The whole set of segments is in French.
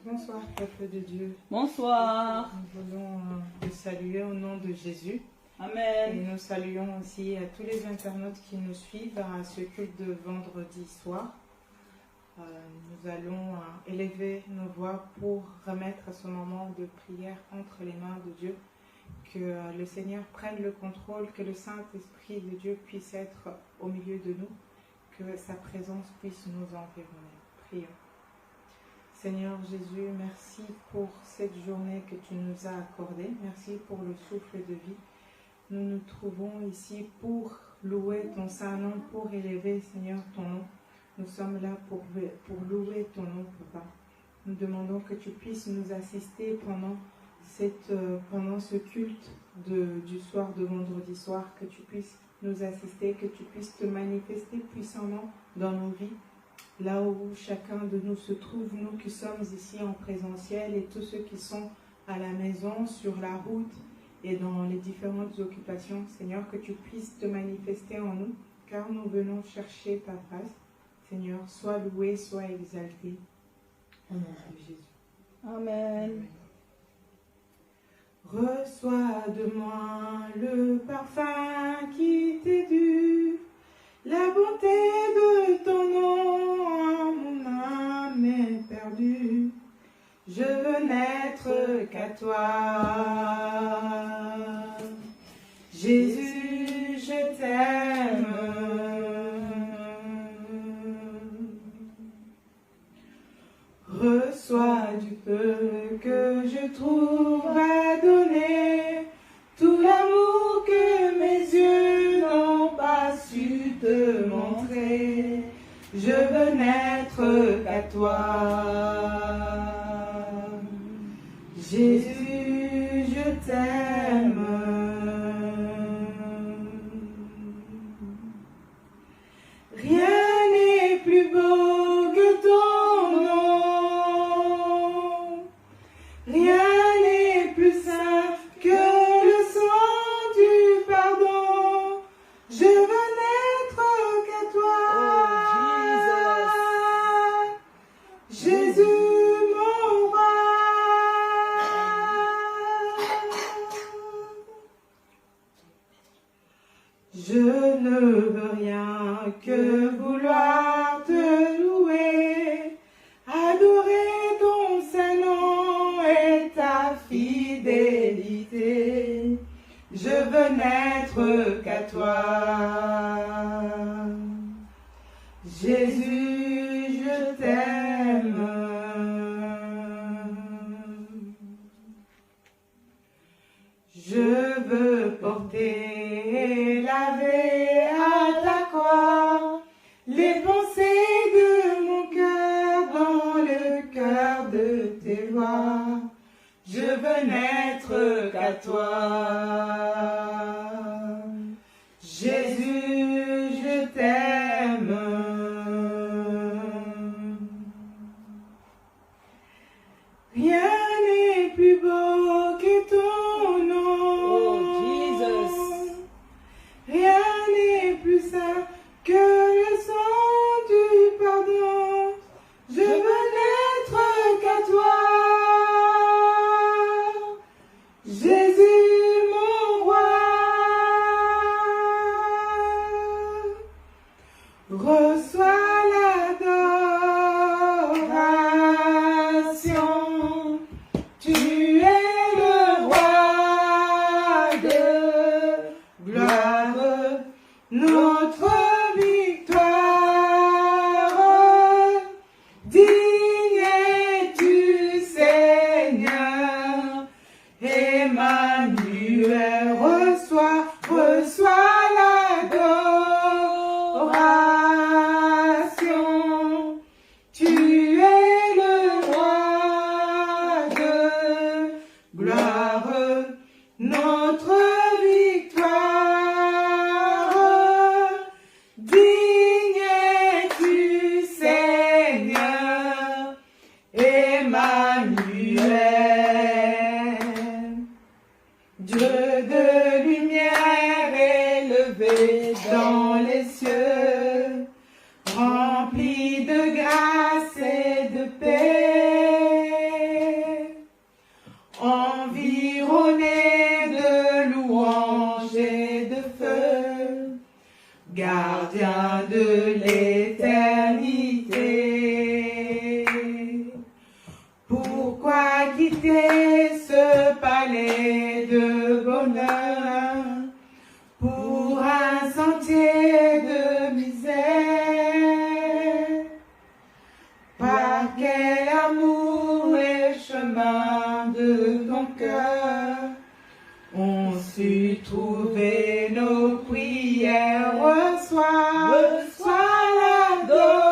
Bonsoir, peuple de Dieu. Bonsoir. Nous voulons te saluer au nom de Jésus. Amen. Et nous saluons aussi à tous les internautes qui nous suivent à ce culte de vendredi soir. Nous allons élever nos voix pour remettre ce moment de prière entre les mains de Dieu. Que le Seigneur prenne le contrôle, que le Saint-Esprit de Dieu puisse être au milieu de nous, que sa présence puisse nous environner. Prions. Seigneur Jésus, merci pour cette journée que tu nous as accordée. Merci pour le souffle de vie. Nous nous trouvons ici pour louer ton saint nom, pour élever, Seigneur, ton nom. Nous sommes là pour louer ton nom, Papa. Nous demandons que tu puisses nous assister pendant ce culte du soir de vendredi soir, que tu puisses nous assister, que tu puisses te manifester puissamment dans nos vies. Là où chacun de nous se trouve, nous qui sommes ici en présentiel et tous ceux qui sont à la maison, sur la route et dans les différentes occupations, Seigneur, que tu puisses te manifester en nous, car nous venons chercher ta face. Seigneur, sois loué, sois exalté. Au nom de Jésus. Amen. Reçois de moi le parfum qui t'est dû, la bonté de ton nom, mon âme est perdue. Je veux n'être qu'à toi. Jésus, je t'aime. Reçois du peu que je trouve à donner, tout l'amour que mes yeux n'ont pas su te montrer. Je veux n'être qu'à toi. Jésus, je t'aime. Rien n'est plus beau que ton nom. Rien n'est plus saint que le sang du pardon. Je veux n'être qu'à toi. Oh, Jésus, mon roi. Je ne veux rien que vouloir te louer, adorer ton saint nom et ta fidélité. Je veux n'être qu'à toi. Jésus, je t'aime. Je veux porter, laver à ta croix les pensées de mon cœur dans le cœur de tes lois. Je veux n'être qu'à toi. Jésus, je t'aime. Rien n'est plus beau que ton nom. Oh, Jesus. Rien n'est plus saint que le sang du pardon. Je veux n'être qu'à toi. Jésus, mon roi. Reçois l'adoration. Tu es le roi de gloire, notre victoire. Digne es-tu, Seigneur, Emmanuel. Reçois l'adoration. Tu es le roi de gloire, notre victoire. Digne es-tu, Seigneur, Emmanuel. Dieu de lumière élevé dans les cieux, rempli de grâce et de paix. gardien de l'éternité. Pourquoi quitter ce palais de bonheur pour un sentier de misère? Par quel amour les chemins de ton cœur ont su trouver nos prières? Reçois l'adoration.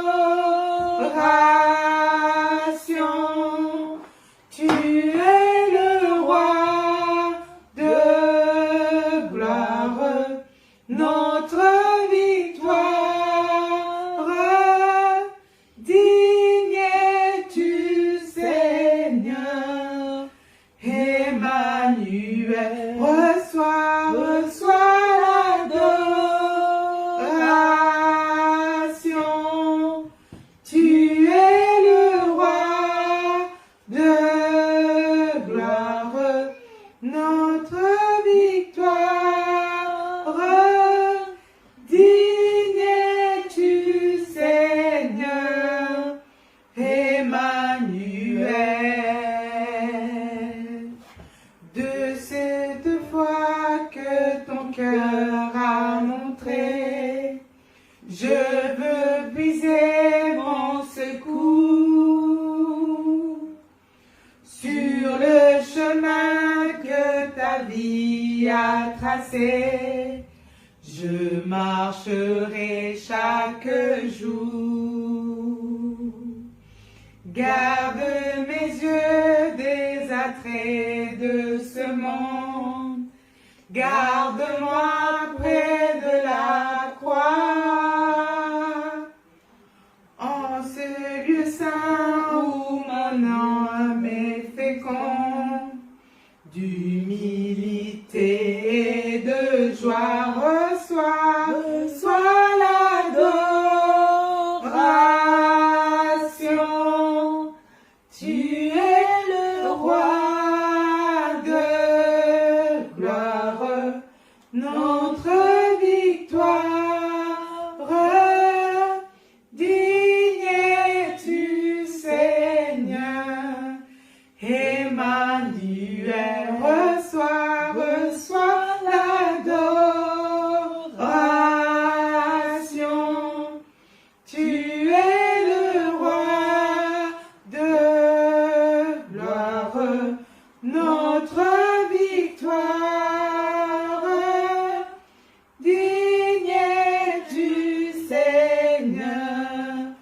Tu es le roi de gloire, notre victoire. Digne es-tu, Seigneur, Emmanuel. Reçois l'adoration. Tu es le roi de gloire, notre victoire. Digne es-tu, Seigneur, Emmanuel. De cette foi que ton cœur a montré, je veux puiser mon secours sur le chemin que ta vie a tracé. Je marcherai chaque jour. Garde mes yeux des attraits de ce monde. Garde-moi près de la croix. En ce lieu saint où mon âme est féconde, d'humilité et de joie, reçois l'adoration. Tu es le roi de gloire, notre victoire. Digne es-tu, Seigneur, Emmanuel. Reçois l'adoration. Tu es le roi de gloire, notre victoire. Digne es-tu, Seigneur,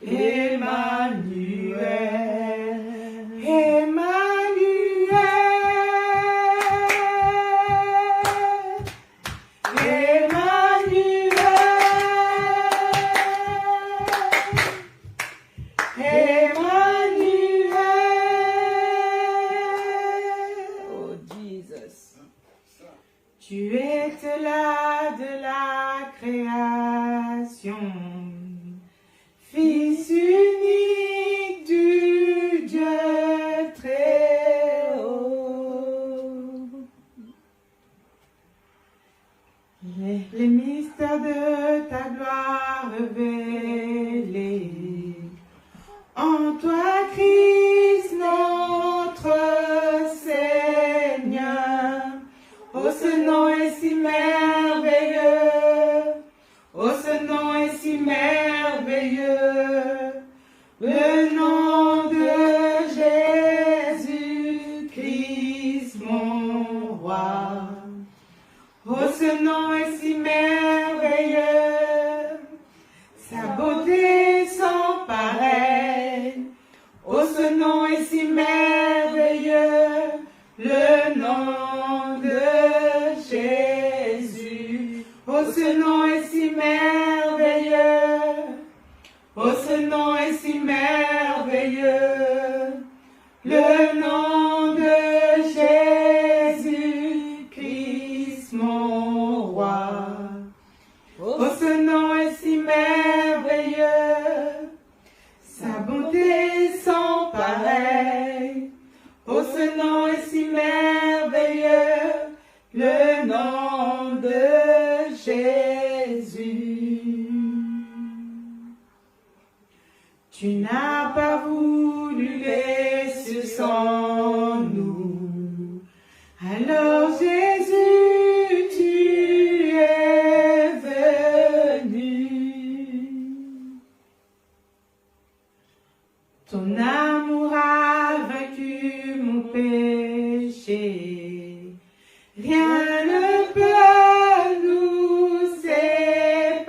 Emmanuel. Oh, Jesus. Tu éclat de la création, Fils unique du Dieu très haut. Les mystères de ta gloire révélés en toi, Christ, notre Seigneur. Oh, ce nom est si merveilleux. Oh, ce nom est si merveilleux. Le nom de Jésus-Christ, mon roi. Oh, ce nom est si merveilleux. Sa beauté sans pareil. Oh, ce nom est si merveilleux. Le nom de Jésus. Oh, ce nom est si merveilleux. Oh, ce nom est si merveilleux. Le nom de Jésus-Christ, mon roi. Oh, ce nom est si merveilleux. Sa bonté sans pareil. Oh, ce nom est si merveilleux. Le nom de Jésus. Seigneur Jésus, tu es venu. Ton amour a vaincu mon péché. Rien ne peut nous séparer.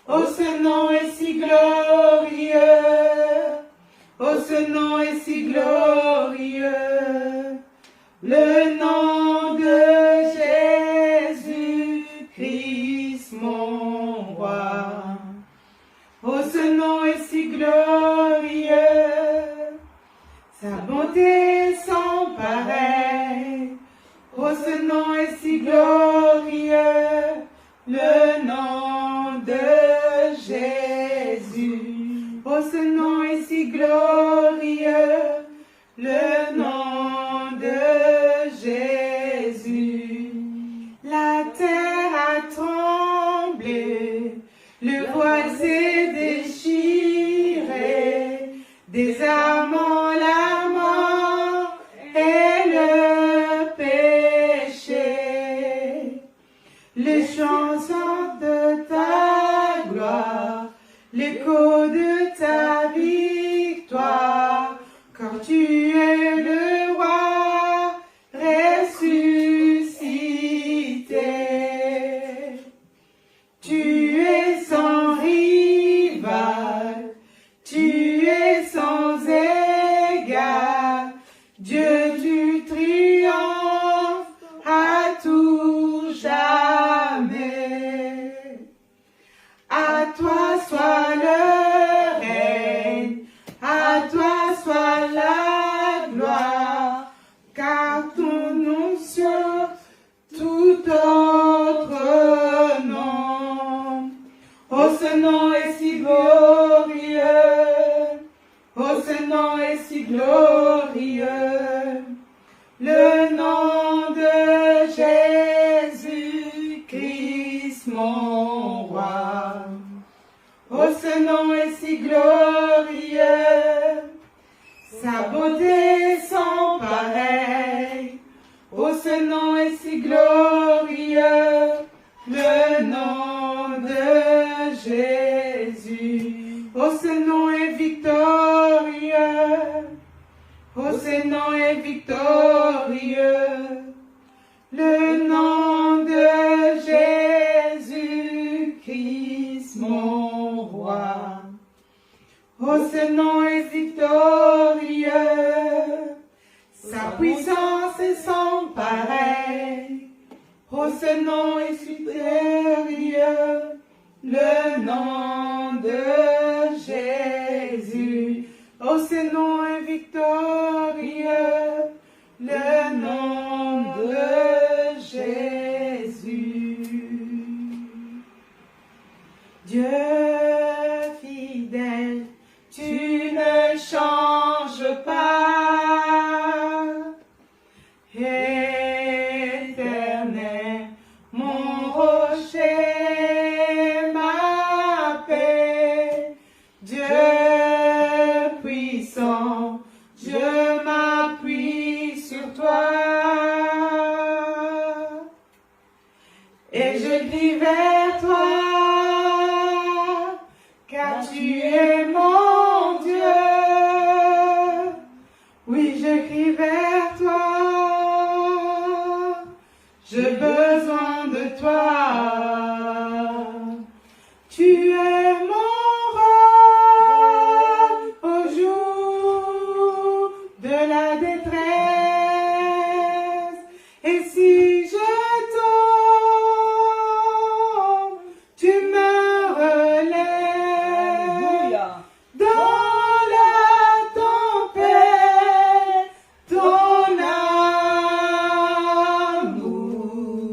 Oh, ce nom est si glorieux. Oh, ce nom est si glorieux. Le nom de Jésus-Christ, mon roi. Oh, ce nom est si glorieux. Sa bonté sans pareil. Oh, ce nom est si glorieux. Le nom de Jésus. Oh, ce nom est si glorieux. Le nom de Jésus. La terre a tremblé. Le voile s'est déchiré. Désarmant la mort et le péché. Les chansons de ta gloire, l'écho de ta victoire, car tu es le roi ressuscité. Tu es sans rival, tu es sans égard, Dieu du triomphe à tout jamais. À toi soit le règne, à toi soit la gloire, car ton nom sur tout autre nom. Oh, ce nom est si glorieux, oh, ce nom est si glorieux, le nom de Jésus-Christ, mon roi. Oh, ce nom est si glorieux, sa beauté sans pareil. Oh, ce nom est si glorieux, le nom de Jésus. Oh, ce nom est victorieux. Oh, ce nom est victorieux. Le nom de Jésus-Christ, mon roi. Oh, ce nom est victorieux. Sa puissance est sans pareil. Oh, ce nom est supérieur. Le nom de Jésus. Oh, ce nom est victorieux. Le nom de Jésus. Dieu fidèle, tu ne changes pas. Éternel, mon rocher, ma paix. Dieu puissant, je m'appuie sur toi. Et je crie vers toi, car tu es mon Dieu. Oui, je crie vers toi, j'ai besoin de toi. Tu es mon roi au jour de la détresse. Et si je tombe, tu me relèves. Alléluia. Dans la tempête, ton amour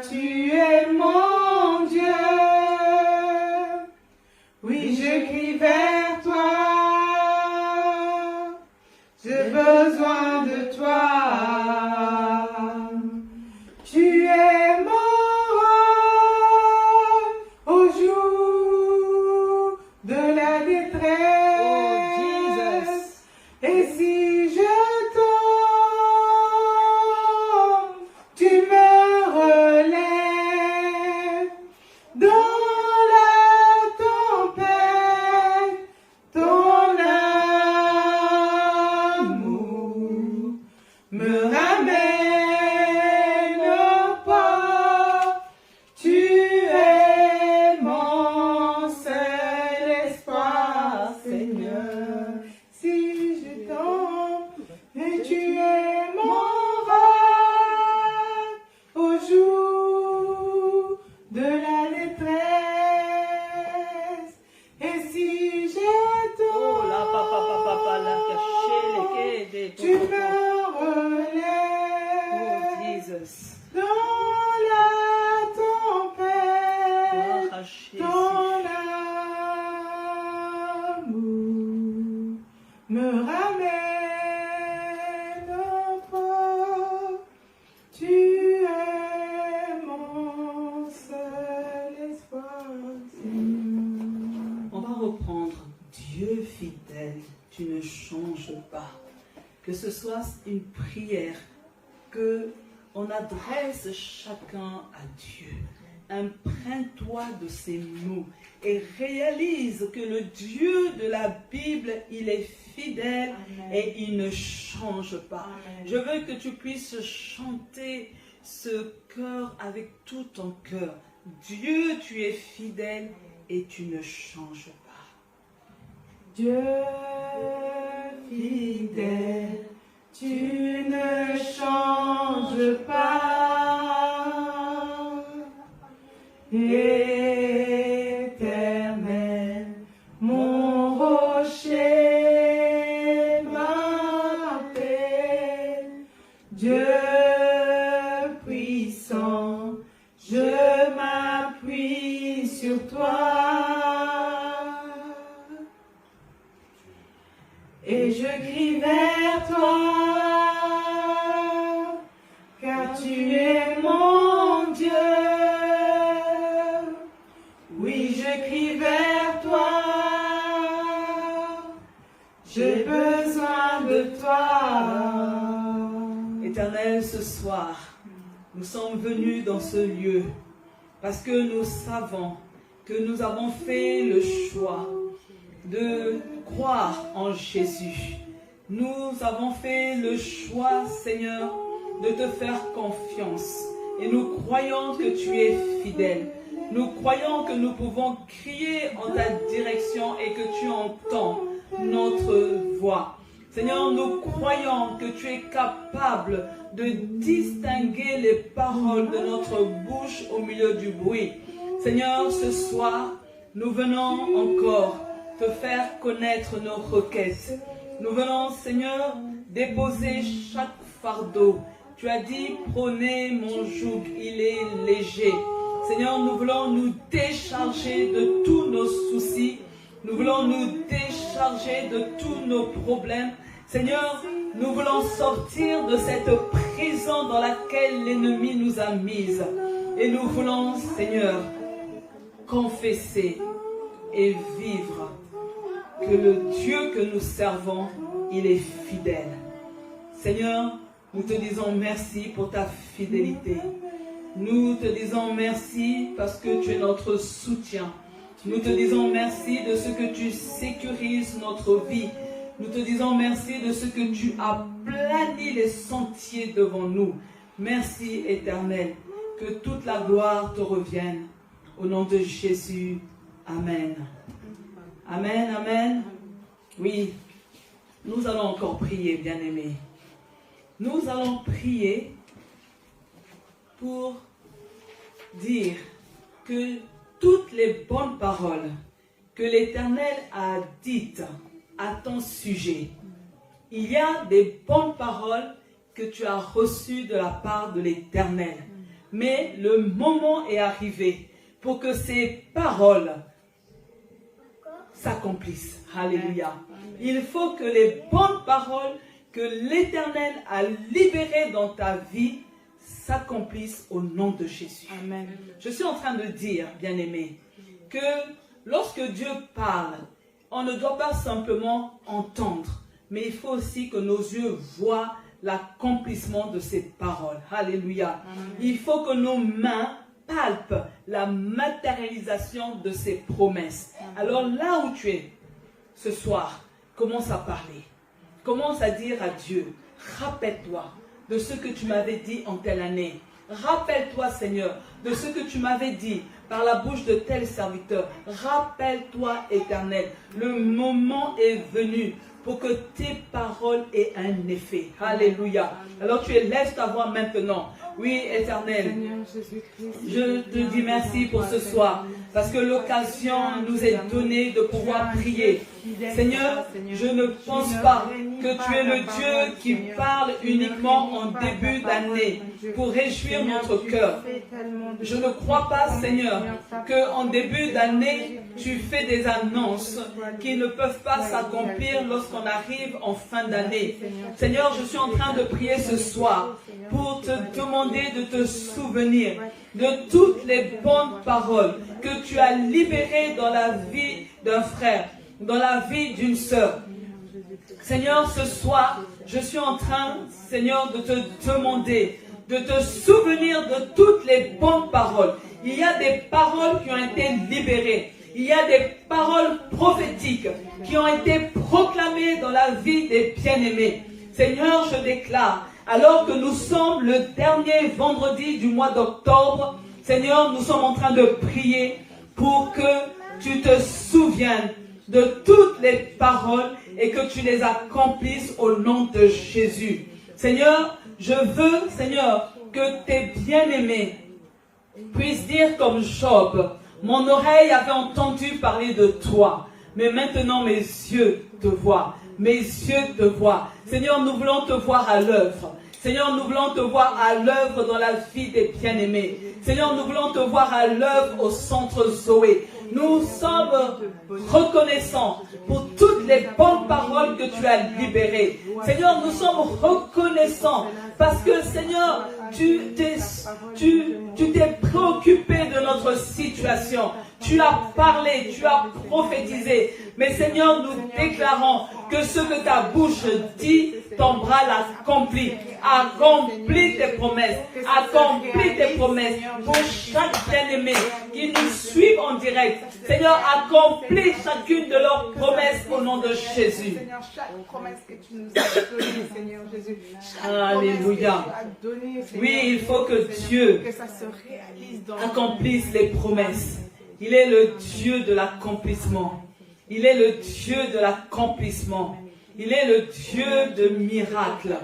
tu es mon Dieu. Oui, je crie vers toi. J'ai besoin de toi. Tu es mon roi au jour de la détresse. Oh, Jesus. Et si je tombe, tu me relèves dans la tempête. Ton amour me ramène au port. Tu es mon seul espoir, Seigneur. Si je tombe, et tu es mon roi au jour de la détresse. Et si je Oh, la papa, papa, la tombe, caché, les quais tu des me Oh, relèves Jesus. dans la tempête. Arraché, Ton amour me ramène au port. Tu es mon seul espoir, Seigneur. On va reprendre. Dieu fidèle, tu ne changes pas. Que ce soit une prière, que on adresse chacun à Dieu. Imprègne-toi de ces mots et réalise que le Dieu de la Bible, il est fidèle. Amen. Et il ne change pas. Amen. Je veux que tu puisses chanter ce cœur avec tout ton cœur. Dieu, tu es fidèle et tu ne changes pas. Dieu fidèle, tu ne changes pas. Éternel, mon rocher, ma paix. Dieu puissant, je m'appuie sur toi. Et je crie vers toi, car tu es mon Dieu. Oui, je crie vers toi, j'ai besoin de toi. Éternel, ce soir, nous sommes venus dans ce lieu parce que nous savons que nous avons fait le choix de croire en Jésus. Nous avons fait le choix, Seigneur, de te faire confiance. Et nous croyons que tu es fidèle. Nous croyons que nous pouvons crier en ta direction et que tu entends notre voix. Seigneur, nous croyons que tu es capable de distinguer les paroles de notre bouche au milieu du bruit. Seigneur, ce soir, nous venons encore te faire connaître nos requêtes. Nous venons, Seigneur, déposer chaque fardeau. Tu as dit, prenez mon joug, il est léger. Seigneur, nous voulons nous décharger de tous nos soucis. Nous voulons nous décharger de tous nos problèmes. Seigneur, nous voulons sortir de cette prison dans laquelle l'ennemi nous a mises. Et nous voulons, Seigneur, confesser et vivre que le Dieu que nous servons, il est fidèle. Seigneur, nous te disons merci pour ta fidélité. Nous te disons merci parce que tu es notre soutien. Nous te disons merci de ce que tu sécurises notre vie. Nous te disons merci de ce que tu as plani les sentiers devant nous. Merci, Éternel, que toute la gloire te revienne. Au nom de Jésus, Amen. Amen, Amen. Oui, nous allons encore prier, bien-aimés. Nous allons prier pour dire que toutes les bonnes paroles que l'Éternel a dites à ton sujet, il y a des bonnes paroles que tu as reçues de la part de l'Éternel. mais le moment est arrivé pour que ces paroles s'accomplissent. Alléluia. Il faut que les bonnes paroles que l'Éternel a libérées dans ta vie s'accomplissent au nom de Jésus. Amen. Je suis en train de dire, bien-aimé, que lorsque Dieu parle, on ne doit pas simplement entendre, mais il faut aussi que nos yeux voient l'accomplissement de ces paroles. Alléluia. Amen. Il faut que nos mains palpent la matérialisation de ces promesses. Alors là où tu es, ce soir, commence à parler. Commence à dire à Dieu, rappelle-toi de ce que tu m'avais dit en telle année. Rappelle-toi, Seigneur, de ce que tu m'avais dit par la bouche de tel serviteur. Rappelle-toi, Éternel, le moment est venu pour que tes paroles aient un effet. Alléluia. Alors tu élèves ta voix maintenant. Oui, Éternel, je te dis merci pour ce soir, parce que l'occasion nous est donnée de pouvoir prier. Seigneur, je ne pense pas que tu es le Dieu qui parle uniquement en début d'année pour réjouir notre cœur. Je ne crois pas, Seigneur, qu'en début d'année, tu fais des annonces qui ne peuvent pas s'accomplir lorsqu'on arrive en fin d'année. Seigneur, je suis en train de prier ce soir pour te demander de te souvenir de toutes les bonnes paroles que tu as libérées dans la vie d'un frère, dans la vie d'une sœur. Seigneur, ce soir, je suis en train, Seigneur, de te demander de te souvenir de toutes les bonnes paroles. Il y a des paroles qui ont été libérées. Il y a des paroles prophétiques qui ont été proclamées dans la vie des bien-aimés. Seigneur, je déclare, alors que nous sommes le dernier vendredi du mois d'octobre, Seigneur, nous sommes en train de prier pour que tu te souviennes de toutes les paroles et que tu les accomplisses au nom de Jésus. Seigneur, je veux, Seigneur, que tes bien-aimés puissent dire comme Job, mon oreille avait entendu parler de toi, mais maintenant mes yeux te voient. Mes yeux te voient. Seigneur, nous voulons te voir à l'œuvre. Seigneur, nous voulons te voir à l'œuvre dans la vie des bien-aimés. Seigneur, nous voulons te voir à l'œuvre au centre Zoé. Nous sommes reconnaissants pour toutes les bonnes paroles que tu as libérées. Seigneur, nous sommes reconnaissants parce que, Seigneur, tu t'es préoccupé de notre situation. Tu as parlé, tu as prophétisé. Mais Seigneur, nous déclarons que ce que ta bouche dit, ton bras l'accomplit. Accomplis tes promesses. Accomplis tes promesses pour chaque bien-aimé qui nous suit en direct. Seigneur, accomplis chacune de leurs promesses au nom de Jésus. Seigneur, chaque promesse que tu nous as donnée, Seigneur Jésus. Alléluia. Oui, il faut que Dieu accomplisse les promesses. Il est le Dieu de l'accomplissement. Il est le Dieu de l'accomplissement. Il est le Dieu de miracles.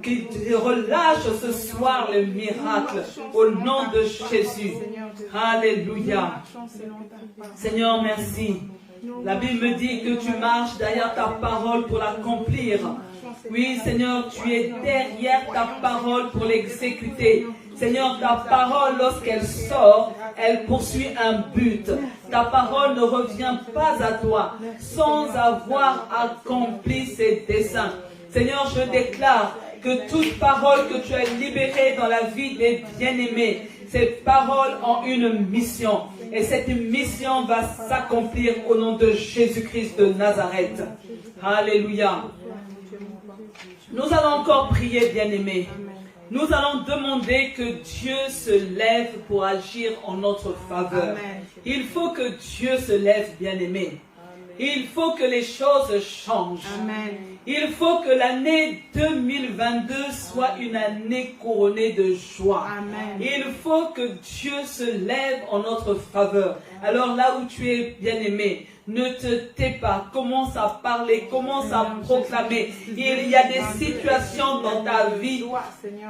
Qui relâche ce soir le miracle au nom de Jésus. Alléluia. Seigneur, merci. La Bible me dit que tu marches derrière ta parole pour l'accomplir. Oui, Seigneur, tu es derrière ta parole pour l'exécuter. Seigneur, ta parole, lorsqu'elle sort, elle poursuit un but. Ta parole ne revient pas à toi sans avoir accompli ses desseins. Seigneur, je déclare que toute parole que tu as libérée dans la vie des bien-aimés, ces paroles ont une mission. Et cette mission va s'accomplir au nom de Jésus-Christ de Nazareth. Alléluia. Nous allons encore prier, bien-aimés. Nous allons demander que Dieu se lève pour agir en notre faveur. Amen. Il faut que Dieu se lève, bien-aimés. Il faut que les choses changent. Amen. Il faut que l'année 2022 soit une année couronnée de joie. Amen. Il faut que Dieu se lève en notre faveur. Alors là où tu es, bien-aimé, ne te tais pas, commence à parler, commence à proclamer. Il y a des situations dans ta vie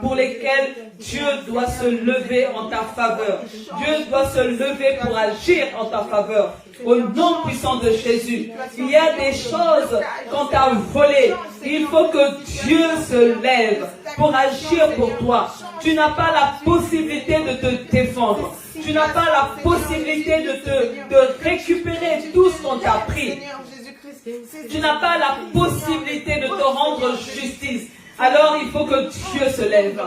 pour lesquelles Dieu doit se lever en ta faveur. Dieu doit se lever pour agir en ta faveur. Au nom puissant de Jésus, il y a des choses qu'on t'a volées. Il faut que Dieu se lève pour agir pour toi. Tu n'as pas la possibilité de te défendre. Tu n'as pas la possibilité de récupérer tout ce qu'on t'a pris. Tu n'as pas la possibilité de te rendre justice. Alors il faut que Dieu se lève.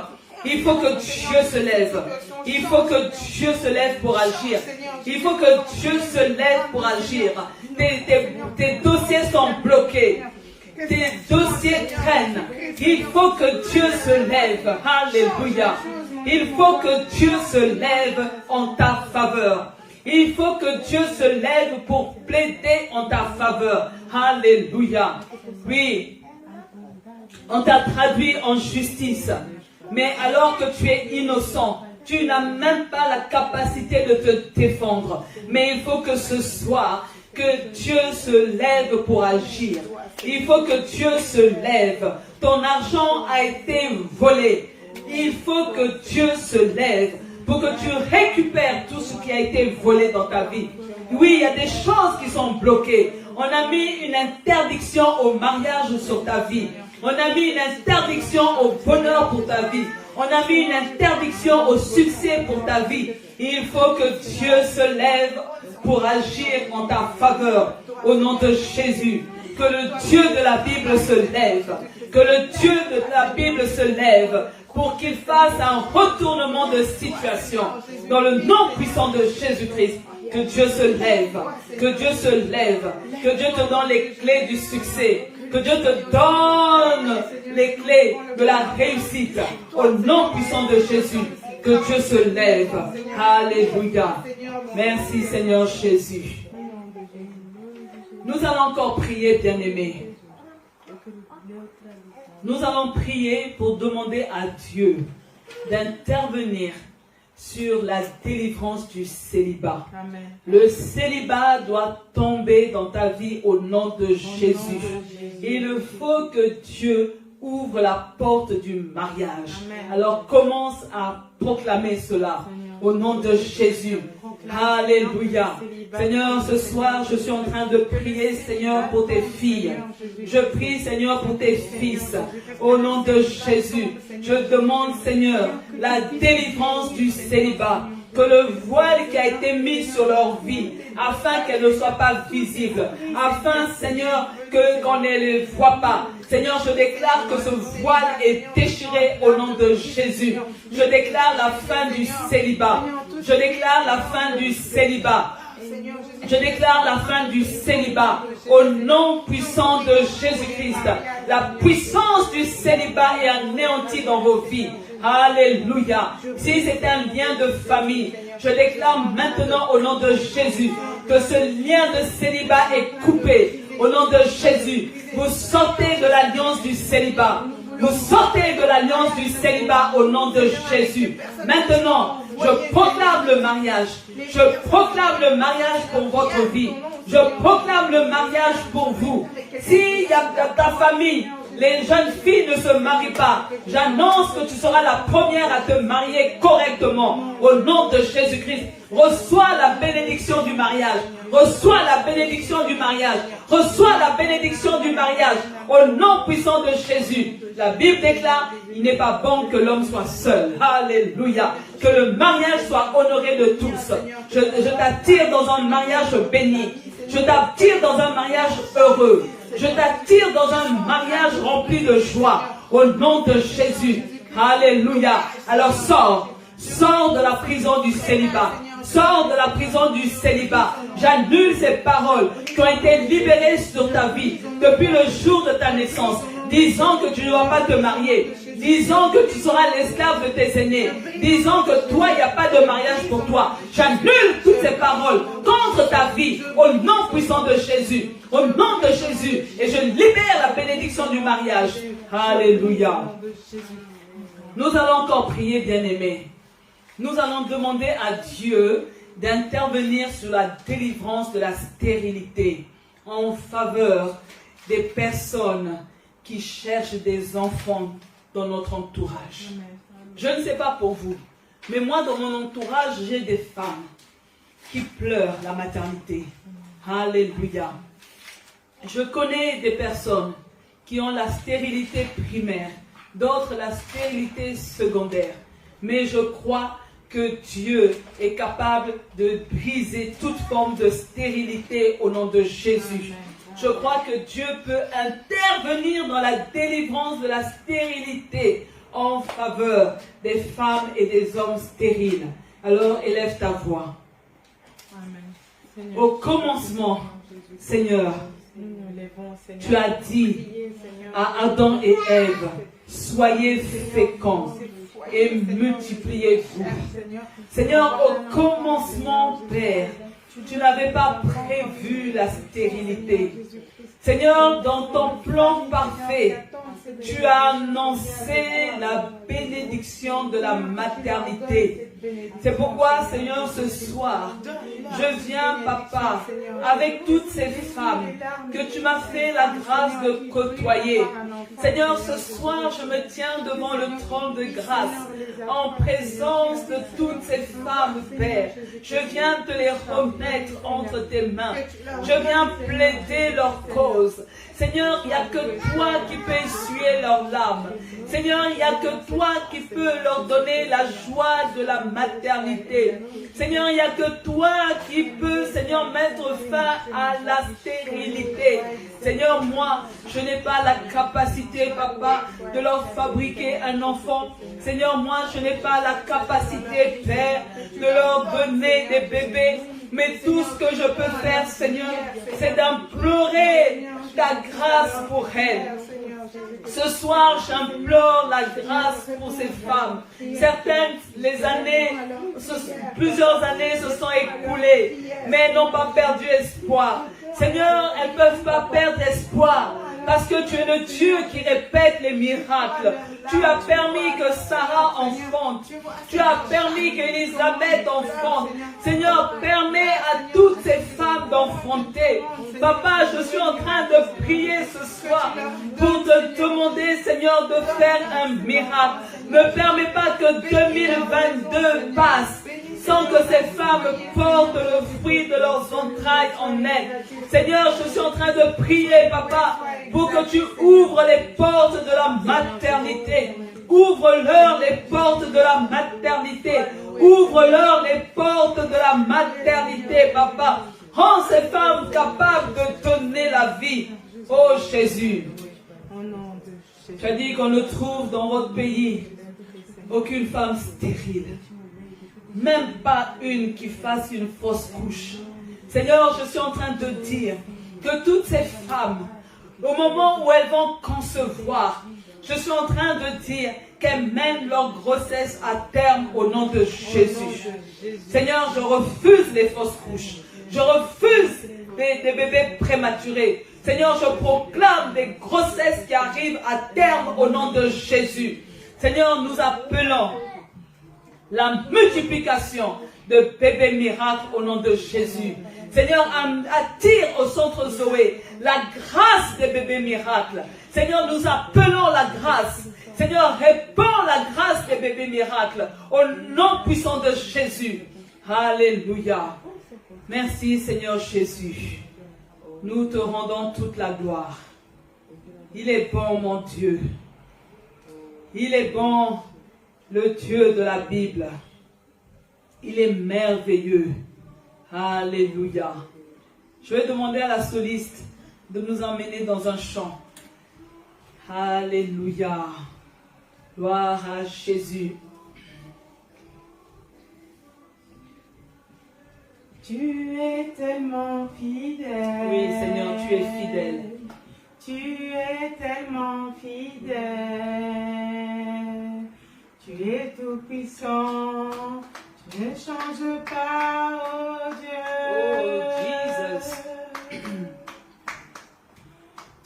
Il faut que Dieu se lève. Il faut que Dieu se lève pour agir. Il faut que Dieu se lève pour agir. Tes dossiers sont bloqués. Tes dossiers traînent. Il faut que Dieu se lève. Alléluia. Il faut que Dieu se lève en ta faveur. Il faut que Dieu se lève pour plaider en ta faveur. Alléluia. Oui. On t'a traduit en justice. Mais alors que tu es innocent, tu n'as même pas la capacité de te défendre. Mais il faut que ce soir, que Dieu se lève pour agir. Il faut que Dieu se lève. Ton argent a été volé. Il faut que Dieu se lève pour que tu récupères tout ce qui a été volé dans ta vie. Oui, il y a des choses qui sont bloquées. On a mis une interdiction au mariage sur ta vie. On a mis une interdiction au bonheur pour ta vie. On a mis une interdiction au succès pour ta vie. Il faut que Dieu se lève pour agir en ta faveur. Au nom de Jésus. Que le Dieu de la Bible se lève. Que le Dieu de la Bible se lève pour qu'il fasse un retournement de situation. Dans le nom puissant de Jésus-Christ. Que Dieu se lève. Que Dieu se lève. Que Dieu te donne les clés du succès. Que Dieu te donne les clés de la réussite. Au nom puissant de Jésus. Que Dieu se lève. Alléluia. Merci Seigneur Jésus. Nous allons encore prier, bien-aimés. Nous allons prier pour demander à Dieu d'intervenir sur la délivrance du célibat. Amen. Le célibat doit tomber dans ta vie au nom de Jésus. Il faut que Dieu ouvre la porte du mariage. Amen. Alors commence à proclamer cela au nom de Jésus. Alléluia. Seigneur, ce soir, je suis en train de prier, Seigneur, pour tes filles. Je prie, Seigneur, pour tes fils. Au nom de Jésus, je demande, Seigneur, la délivrance du célibat. Que le voile qui a été mis sur leur vie, afin qu'elle ne soit pas visible, afin, Seigneur, qu'on ne les voit pas. Seigneur, je déclare que ce voile est déchiré au nom de Jésus. Je déclare la fin du célibat. Je déclare la fin du célibat. Je déclare la fin du célibat au nom puissant de Jésus-Christ. La puissance du célibat est anéantie dans vos vies. Alléluia. Si c'est un lien de famille, je déclare maintenant au nom de Jésus que ce lien de célibat est coupé. Au nom de Jésus, vous sortez de l'alliance du célibat. Vous sortez de l'alliance du célibat au nom de Jésus. Maintenant, je proclame le mariage. Je proclame le mariage pour votre vie. Je proclame le mariage pour vous. S'il y a ta famille, les jeunes filles ne se marient pas, j'annonce que tu seras la première à te marier correctement. Au nom de Jésus-Christ, reçois la bénédiction du mariage. Reçois la bénédiction du mariage. Reçois la bénédiction du mariage. Au nom puissant de Jésus. La Bible déclare, il n'est pas bon que l'homme soit seul. Alléluia. Que le mariage soit honoré de tous. Je t'attire dans un mariage béni. Je t'attire dans un mariage heureux. Je t'attire dans un mariage rempli de joie. Au nom de Jésus. Alléluia. Alors sors. Sors de la prison du célibat. Sors de la prison du célibat. J'annule ces paroles qui ont été libérées sur ta vie depuis le jour de ta naissance, disant que tu ne vas pas te marier, disant que tu seras l'esclave de tes aînés, disant que toi, il n'y a pas de mariage pour toi. J'annule toutes ces paroles contre ta vie au nom puissant de Jésus. Au nom de Jésus. Et je libère la bénédiction du mariage. Alléluia. Nous allons encore prier, bien-aimés. Nous allons demander à Dieu d'intervenir sur la délivrance de la stérilité en faveur des personnes qui cherchent des enfants dans notre entourage. Je ne sais pas pour vous, mais moi dans mon entourage, j'ai des femmes qui pleurent la maternité. Alléluia. Je connais des personnes qui ont la stérilité primaire, d'autres la stérilité secondaire. Mais je crois que Dieu est capable de briser toute forme de stérilité au nom de Jésus. Je crois que Dieu peut intervenir dans la délivrance de la stérilité en faveur des femmes et des hommes stériles. Alors élève ta voix. Au commencement, Seigneur, tu as dit à Adam et Ève, soyez féconds et multipliez-vous. Seigneur, au commencement, Père, tu n'avais pas prévu la stérilité. Seigneur, dans ton plan parfait, tu as annoncé la bénédiction de la maternité. C'est pourquoi, Seigneur, ce soir, je viens, Papa, avec toutes ces femmes que tu m'as fait la grâce de côtoyer. Seigneur, ce soir, je me tiens devant le trône de grâce, en présence de toutes ces femmes, Père. Je viens te les remettre entre tes mains. Je viens plaider leur cause. Seigneur, il n'y a que toi qui peux essuyer leurs larmes. Seigneur, il n'y a que toi qui peux leur donner la joie de la maternité. Seigneur, il n'y a que toi qui peux, Seigneur, mettre fin à la stérilité. Seigneur, moi, je n'ai pas la capacité, Papa, de leur fabriquer un enfant. Seigneur, moi, je n'ai pas la capacité, Père, de leur donner des bébés. Mais tout ce que je peux faire, Seigneur, c'est d'implorer ta grâce pour elles. Ce soir, j'implore la grâce pour ces femmes. Certaines, plusieurs années se sont écoulées, mais elles n'ont pas perdu espoir. Seigneur, elles ne peuvent pas perdre espoir. Parce que tu es le Dieu qui répète les miracles. Tu as permis que Sarah enfante. Tu as permis qu'Élisabeth enfante. Seigneur, permets à toutes ces femmes d'enfanter. Papa, je suis en train de prier ce soir pour te demander, Seigneur, de faire un miracle. Ne permets pas que 2022 passe sans que ces femmes portent le fruit de leurs entrailles en elles. Seigneur, je suis en train de prier, Papa, pour que tu ouvres les portes de la maternité. Ouvre-leur les portes de la maternité. Ouvre-leur les portes de la maternité, Papa. Rends ces femmes capables de donner la vie. Oh Jésus. Tu as dit qu'on ne trouve dans votre pays aucune femme stérile. Même pas une qui fasse une fausse couche. Seigneur, je suis en train de dire que toutes ces femmes, au moment où elles vont concevoir, je suis en train de dire qu'elles mènent leur grossesse à terme au nom de Jésus. Seigneur, je refuse les fausses couches. Je refuse des bébés prématurés. Seigneur, je proclame des grossesses qui arrivent à terme au nom de Jésus. Seigneur, nous appelons la multiplication de bébés miracles au nom de Jésus. Seigneur, attire au centre Zoé la grâce des bébés miracles. Seigneur, nous appelons la grâce. Seigneur, répands la grâce des bébés miracles au nom puissant de Jésus. Alléluia. Merci Seigneur Jésus. Nous te rendons toute la gloire. Il est bon mon Dieu. Il est bon le Dieu de la Bible. Il est merveilleux. Alléluia. Je vais demander à la soliste de nous emmener dans un chant. Alléluia. Gloire à Jésus. Tu es tellement fidèle. Oui, Seigneur, tu es fidèle. Tu es tellement fidèle. Tu es tout puissant. Tu ne changes pas, oh Dieu. Oh, Jesus.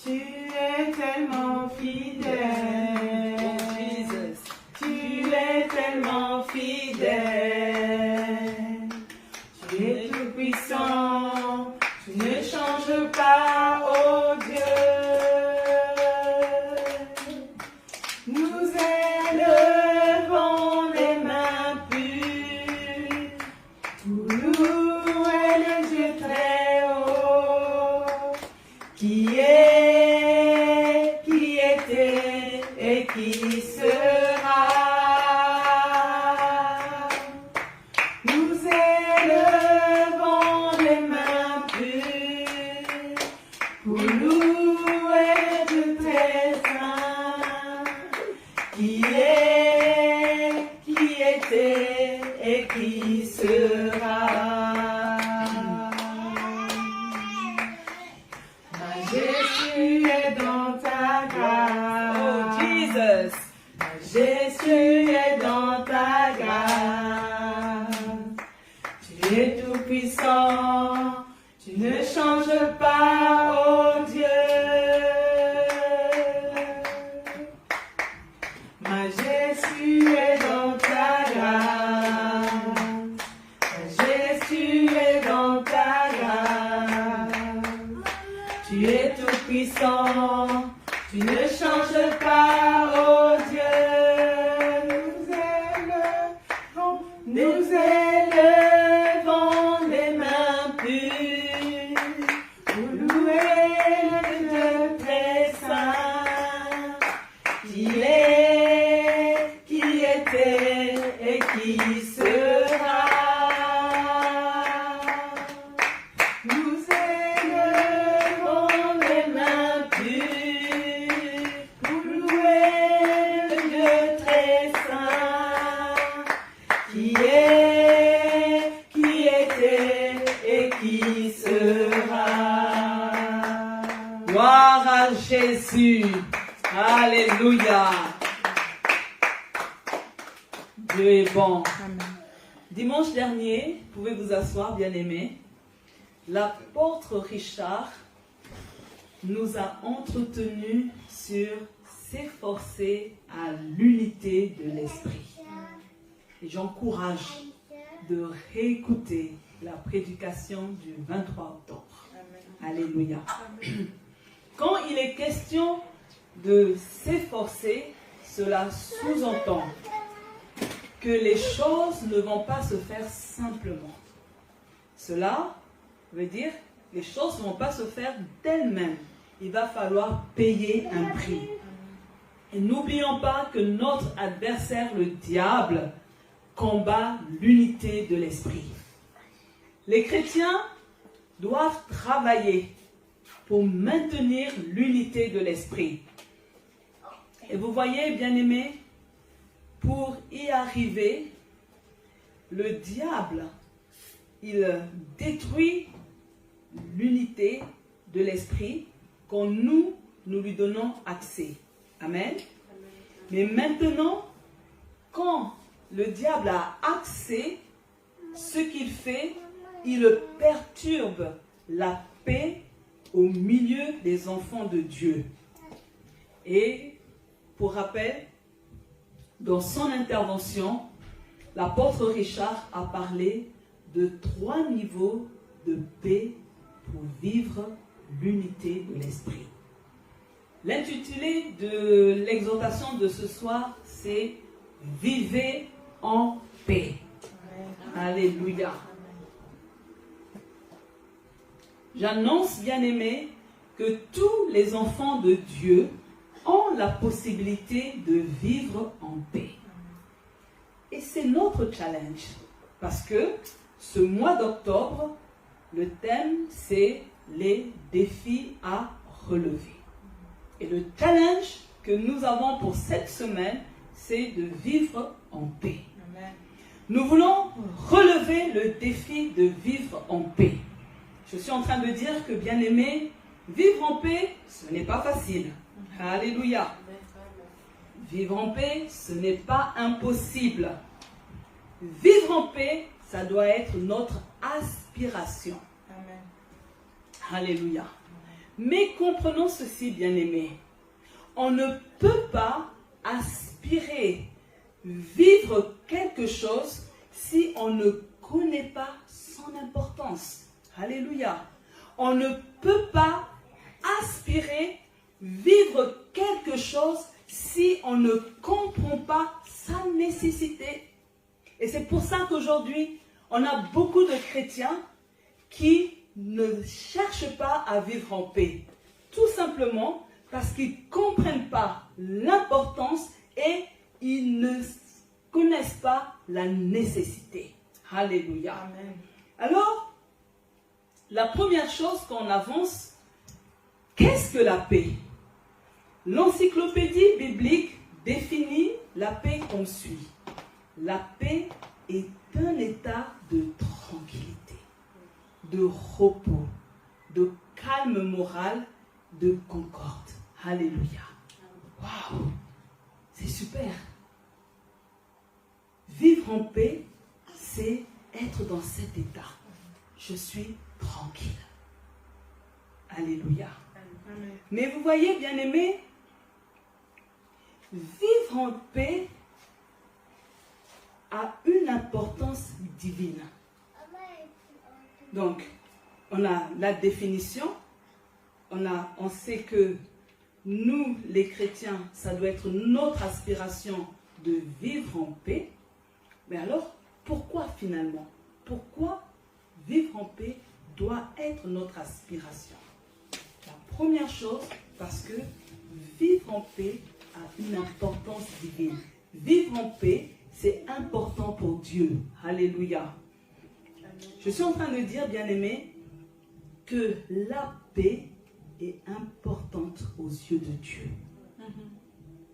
Tu es tellement fidèle. Oh, Jesus. Tu es tellement fidèle. Tu es tout puissant. Tu ne changes pas, oh Dieu. Nous élevons les mains pures. Pour nous est le Dieu très haut. Qui était qui sera. Nous élevons les mains pures pour louer de très saint qui était et qui sera. Jésus est dans ta grâce. Oh, Jesus. Jésus est dans ta grâce. Tu es tout puissant. Tu ne changes pas, oh Dieu. Ma Jésus est dans ta grâce. Ma Jésus est dans ta grâce. Tu es tout puissant, tu ne changes pas, oh Dieu. Nous élevons les mains pures pour louer le très saint qui était et qui sera. Nous élevons les mains pures pour louer le Dieu très saint qui était et qui sera. Gloire à Jésus. Alléluia. Dieu est bon. Amen. Dimanche dernier, vous pouvez vous asseoir, bien-aimés. L'apôtre Richard nous a entretenus sur s'efforcer à l'unité de l'esprit. Et j'encourage de réécouter la prédication du 23 octobre. Alléluia. Quand il est question de s'efforcer, cela sous-entend que les choses ne vont pas se faire simplement. Cela veut dire que les choses ne vont pas se faire d'elles-mêmes. Il va falloir payer un prix. Et n'oublions pas que notre adversaire, le diable, combat l'unité de l'esprit. Les chrétiens doivent travailler pour maintenir l'unité de l'esprit. Et vous voyez, bien-aimés, pour y arriver, le diable, il détruit l'unité de l'esprit quand nous lui donnons accès. Amen. Mais maintenant, quand le diable a accès, ce qu'il fait, il perturbe la paix au milieu des enfants de Dieu. Et pour rappel, dans son intervention, l'apôtre Richard a parlé de 3 niveaux de paix pour vivre l'unité de l'esprit. L'intitulé de l'exhortation de ce soir, c'est « Vivez en paix ». Alléluia. J'annonce, bien-aimés, que tous les enfants de Dieu ont la possibilité de vivre en paix. Et c'est notre challenge, parce que ce mois d'octobre, le thème, c'est les défis à relever. Et le challenge que nous avons pour cette semaine, c'est de vivre en paix. Amen. Nous voulons relever le défi de vivre en paix. Je suis en train de dire que, bien aimé, vivre en paix, ce n'est pas facile. Alléluia. Vivre en paix, ce n'est pas impossible. Vivre en paix, ça doit être notre aspiration. Amen. Alléluia. Mais comprenons ceci, bien-aimés. On ne peut pas aspirer vivre quelque chose si on ne connaît pas son importance. Alléluia. On ne peut pas aspirer vivre quelque chose si on ne comprend pas sa nécessité. Et c'est pour ça qu'aujourd'hui, on a beaucoup de chrétiens qui ne cherchent pas à vivre en paix. Tout simplement parce qu'ils ne comprennent pas l'importance et ils ne connaissent pas la nécessité. Alléluia. Amen. Alors, la première chose qu'on avance, qu'est-ce que la paix? L'encyclopédie biblique définit la paix comme suit. La paix est un état de tranquillité, de repos, de calme moral, de concorde. Alléluia. Waouh, c'est super. Vivre en paix, c'est être dans cet état. Je suis tranquille. Alléluia. Amen. Mais vous voyez, bien-aimés, vivre en paix a une importance divine. Donc, on a la définition, on sait que nous, les chrétiens, ça doit être notre aspiration de vivre en paix. Mais alors, pourquoi finalement? Pourquoi vivre en paix doit être notre aspiration? La première chose, parce que vivre en paix a une importance divine. Vivre en paix, c'est important pour Dieu. Alléluia. Je suis en train de dire, bien-aimés, que la paix est importante aux yeux de Dieu.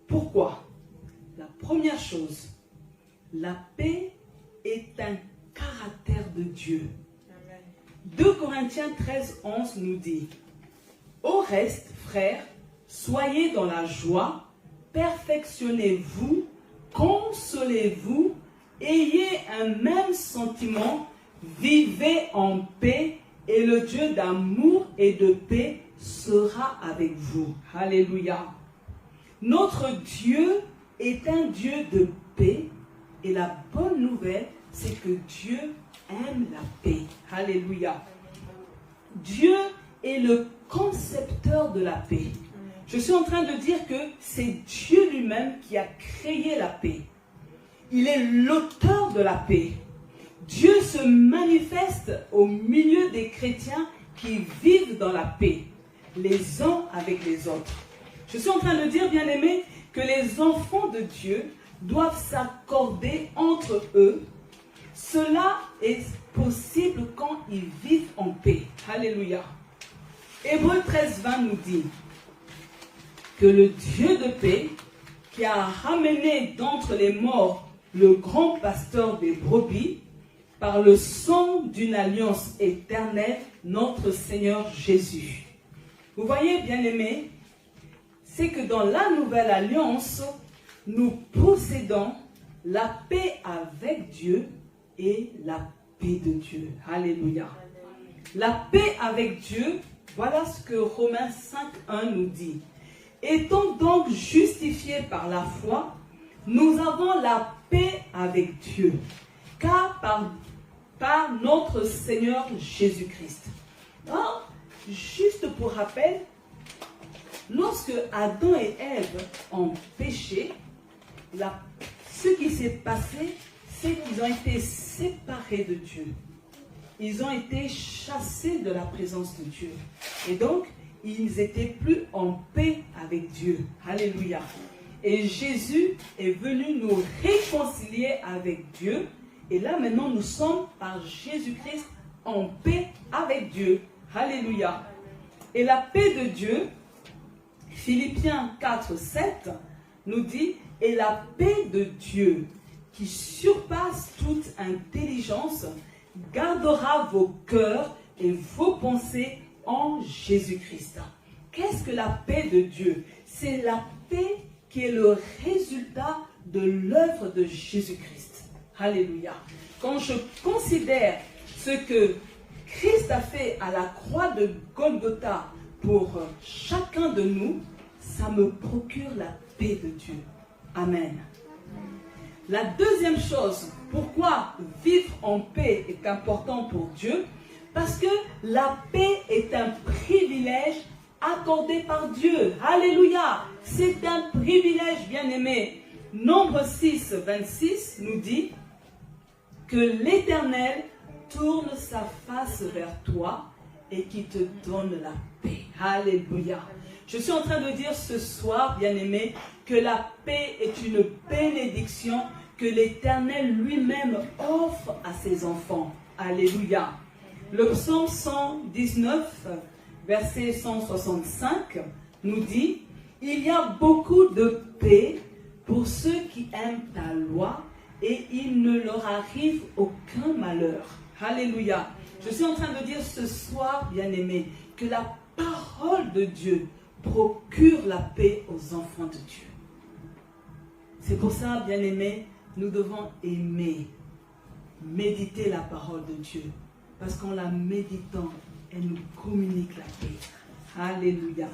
Pourquoi? La première chose, la paix est un caractère de Dieu. 2 Corinthiens 13, 11 nous dit: au reste, frères, soyez dans la joie, perfectionnez-vous, consolez-vous, ayez un même sentiment, vivez en paix, et le Dieu d'amour et de paix sera avec vous. Alléluia. Notre Dieu est un Dieu de paix, et la bonne nouvelle, c'est que Dieu aime la paix. Alléluia. Dieu est le concepteur de la paix. Je suis en train de dire que c'est Dieu lui-même qui a créé la paix. Il est l'auteur de la paix. Dieu se manifeste au milieu des chrétiens qui vivent dans la paix, les uns avec les autres. Je suis en train de dire, bien-aimés, que les enfants de Dieu doivent s'accorder entre eux. Cela est possible quand ils vivent en paix. Alléluia. Hébreux 13, 20 nous dit que le Dieu de paix, qui a ramené d'entre les morts le grand pasteur des brebis, par le sang d'une alliance éternelle, notre Seigneur Jésus. Vous voyez, bien-aimés, c'est que dans la nouvelle alliance, nous possédons la paix avec Dieu et la paix de Dieu. Alléluia. La paix avec Dieu, voilà ce que Romains 5.1 nous dit. Étant donc justifiés par la foi, nous avons la paix avec Dieu, car par notre Seigneur Jésus-Christ. Alors, juste pour rappel, lorsque Adam et Ève ont péché, ce qui s'est passé, c'est qu'ils ont été séparés de Dieu. Ils ont été chassés de la présence de Dieu. Et donc, ils n'étaient plus en paix avec Dieu. Alléluia. Et Jésus est venu nous réconcilier avec Dieu. Et là, maintenant, nous sommes par Jésus-Christ en paix avec Dieu. Alléluia. Et la paix de Dieu, Philippiens 4, 7, nous dit, et la paix de Dieu, qui surpasse toute intelligence, gardera vos cœurs et vos pensées en Jésus-Christ. Qu'est-ce que la paix de Dieu? C'est la paix qui est le résultat de l'œuvre de Jésus-Christ. Alléluia. Quand je considère ce que Christ a fait à la croix de Golgotha pour chacun de nous, ça me procure la paix de Dieu. Amen. La deuxième chose, pourquoi vivre en paix est important pour Dieu? Parce que la paix est un privilège accordé par Dieu. Alléluia. C'est un privilège, bien-aimé. Nombre 6, 26 nous dit que l'Éternel tourne sa face vers toi et qui te donne la paix. Alléluia. Je suis en train de dire ce soir, bien-aimés, que la paix est une bénédiction que l'Éternel lui-même offre à ses enfants. Alléluia. Le psaume 119, verset 165, nous dit « Il y a beaucoup de paix pour ceux qui aiment ta loi et il ne leur arrive aucun malheur. » Alléluia. Je suis en train de dire ce soir, bien-aimés, que la parole de Dieu procure la paix aux enfants de Dieu. C'est pour ça, bien-aimés, nous devons aimer, méditer la parole de Dieu. Parce qu'en la méditant, elle nous communique la paix. Alléluia.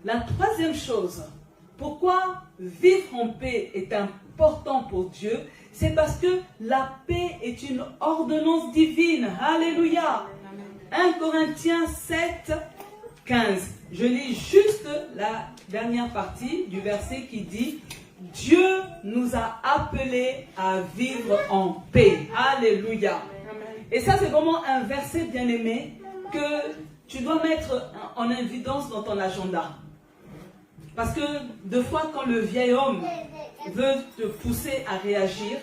La troisième chose, pourquoi vivre en paix est important pour Dieu, c'est parce que la paix est une ordonnance divine. Alléluia. 1 Corinthiens 7, 15. Je lis juste la dernière partie du verset qui dit « Dieu nous a appelés à vivre en paix. » Alléluia. Et ça, c'est vraiment un verset bien-aimé que tu dois mettre en évidence dans ton agenda. Parce que deux fois, quand le vieil homme veut te pousser à réagir,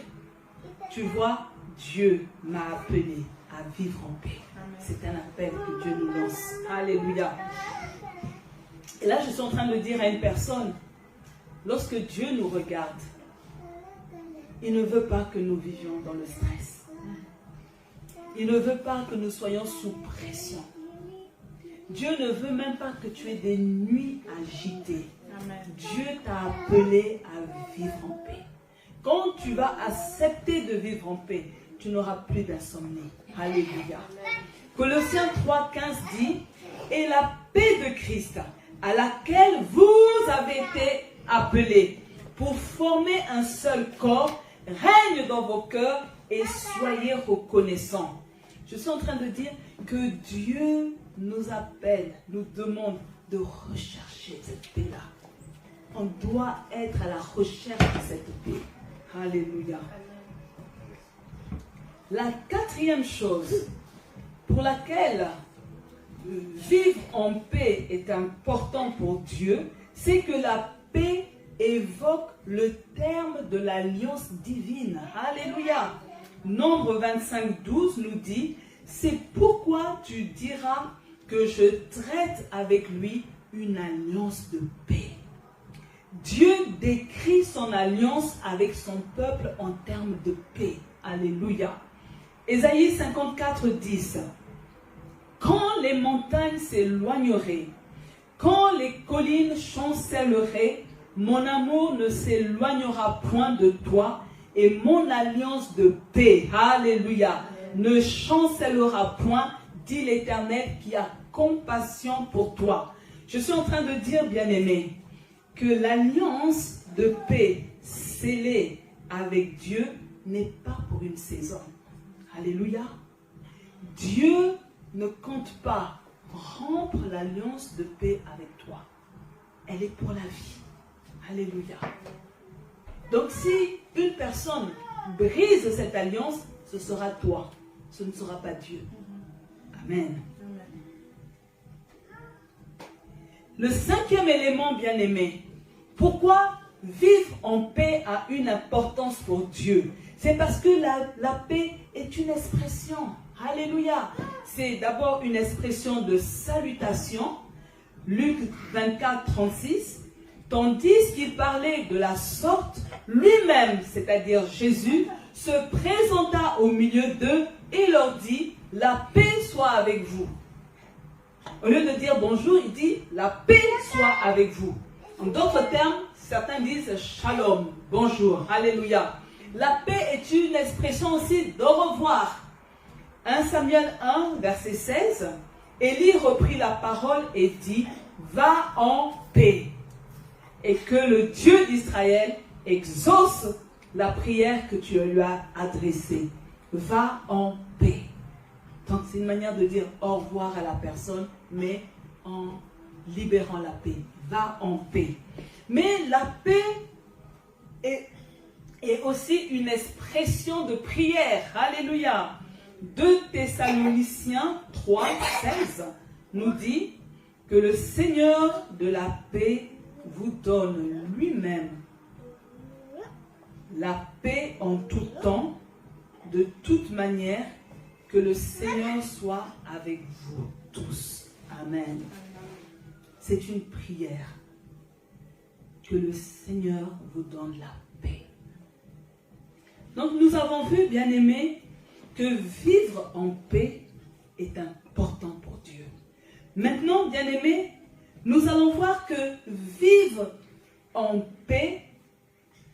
tu vois, Dieu m'a appelé à vivre en paix. C'est un appel que Dieu nous lance. Alléluia. Et là, je suis en train de dire à une personne, lorsque Dieu nous regarde, il ne veut pas que nous vivions dans le stress. Il ne veut pas que nous soyons sous pression. Dieu ne veut même pas que tu aies des nuits agitées. Amen. Dieu t'a appelé à vivre en paix. Quand tu vas accepter de vivre en paix, tu n'auras plus d'insomnie. Alléluia. Colossiens 3,15 dit « Et la paix de Christ, à laquelle vous avez été appelés, pour former un seul corps, règne dans vos cœurs et soyez reconnaissants. » Je suis en train de dire que Dieu nous appelle, nous demande de rechercher cette paix-là. On doit être à la recherche de cette paix. Alléluia. La quatrième chose pour laquelle vivre en paix est important pour Dieu, c'est que la paix évoque le terme de l'alliance divine. Alléluia. Nombre 25, 12 nous dit « C'est pourquoi tu diras que je traite avec lui une alliance de paix. » Dieu décrit son alliance avec son peuple en termes de paix. Alléluia. Ésaïe 54, 10. Quand les montagnes s'éloigneraient, quand les collines chancelleraient, mon amour ne s'éloignera point de toi et mon alliance de paix, alléluia, ne chancellera point, dit l'Éternel qui a compassion pour toi. Je suis en train de dire, bien-aimé, que l'alliance de paix scellée avec Dieu n'est pas pour une saison. Alléluia. Dieu ne compte pas rompre l'alliance de paix avec toi. Elle est pour la vie. Alléluia. Donc si une personne brise cette alliance, ce sera toi. Ce ne sera pas Dieu. Amen. Le cinquième élément, bien-aimé, pourquoi vivre en paix a une importance pour Dieu? C'est parce que la paix est une expression. Alléluia. C'est d'abord une expression de salutation. Luc 24, 36. Tandis qu'il parlait de la sorte, lui-même, c'est-à-dire Jésus, se présenta au milieu d'eux et leur dit, la paix soit avec vous. Au lieu de dire bonjour, il dit, la paix soit avec vous. En d'autres termes, certains disent shalom, bonjour, alléluia. La paix est une expression aussi d'au revoir. 1 Samuel 1, verset 16, Élie reprit la parole et dit, va en paix. Et que le Dieu d'Israël exauce la prière que tu lui as adressée. Va en paix. Donc c'est une manière de dire au revoir à la personne, mais en libérant la paix. Va en paix. Mais la paix est aussi une expression de prière. Alléluia. 2 Thessaloniciens 3, 16 nous dit, que le Seigneur de la paix vous donne lui-même la paix en tout temps, de toute manière, que le Seigneur soit avec vous tous. Amen. C'est une prière. Que le Seigneur vous donne la paix. Donc nous avons vu, bien-aimés, que vivre en paix est important pour Dieu. Maintenant, bien-aimés, nous allons voir que vivre en paix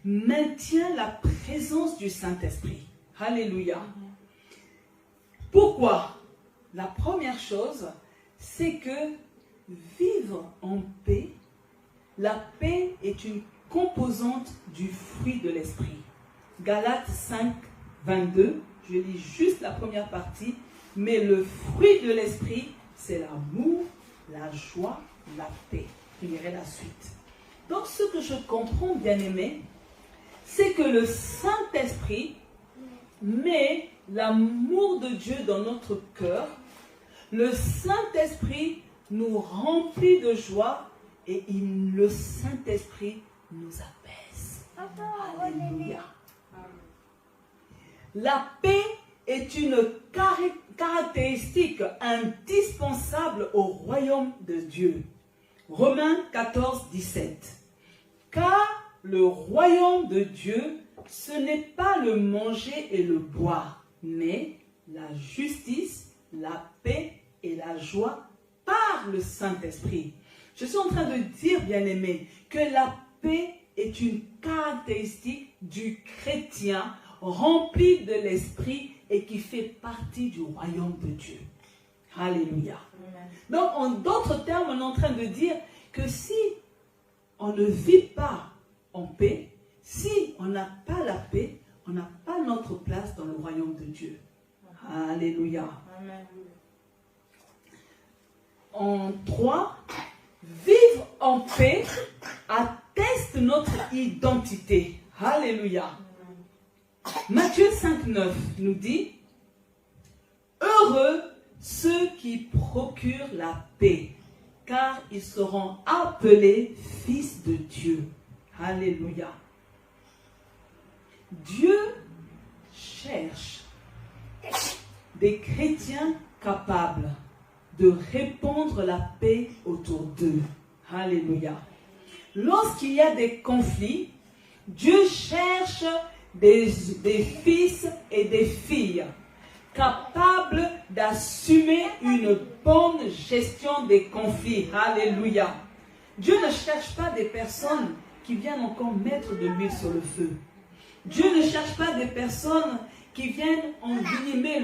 maintient la présence du Saint-Esprit. Alléluia. Pourquoi? La première chose, c'est que vivre en paix, la paix est une composante du fruit de l'Esprit. Galates 5, 22, je lis juste la première partie, mais le fruit de l'Esprit, c'est l'amour, la joie, la paix. Je lirai la suite. Donc ce que je comprends, bien-aimé, c'est que le Saint-Esprit met l'amour de Dieu dans notre cœur. Le Saint-Esprit nous remplit de joie et le Saint-Esprit nous apaise. Alléluia. La paix est une caractéristique indispensable au royaume de Dieu. Romains 14, 17. Car le royaume de Dieu, ce n'est pas le manger et le boire, mais la justice, la paix et la joie par le Saint-Esprit. Je suis en train de dire, bien-aimés, que la paix est une caractéristique du chrétien rempli de l'Esprit et qui fait partie du royaume de Dieu. Alléluia. Amen. Donc, en d'autres termes, on est en train de dire que si on ne vit pas en paix, si on n'a pas la paix, on n'a pas notre place dans le royaume de Dieu. Alléluia. Amen. En 3, vivre en paix atteste notre identité. Alléluia. Matthieu 5, 9 nous dit « Heureux ceux qui procurent la paix, car ils seront appelés fils de Dieu. » Alléluia. Dieu cherche des chrétiens capables de répandre la paix autour d'eux. Alléluia. Lorsqu'il y a des conflits, Dieu cherche des fils et des filles capables d'assumer une bonne gestion des conflits. Alléluia. Dieu ne cherche pas des personnes qui viennent encore mettre de l'huile sur le feu. Dieu ne cherche pas des personnes qui viennent envenimer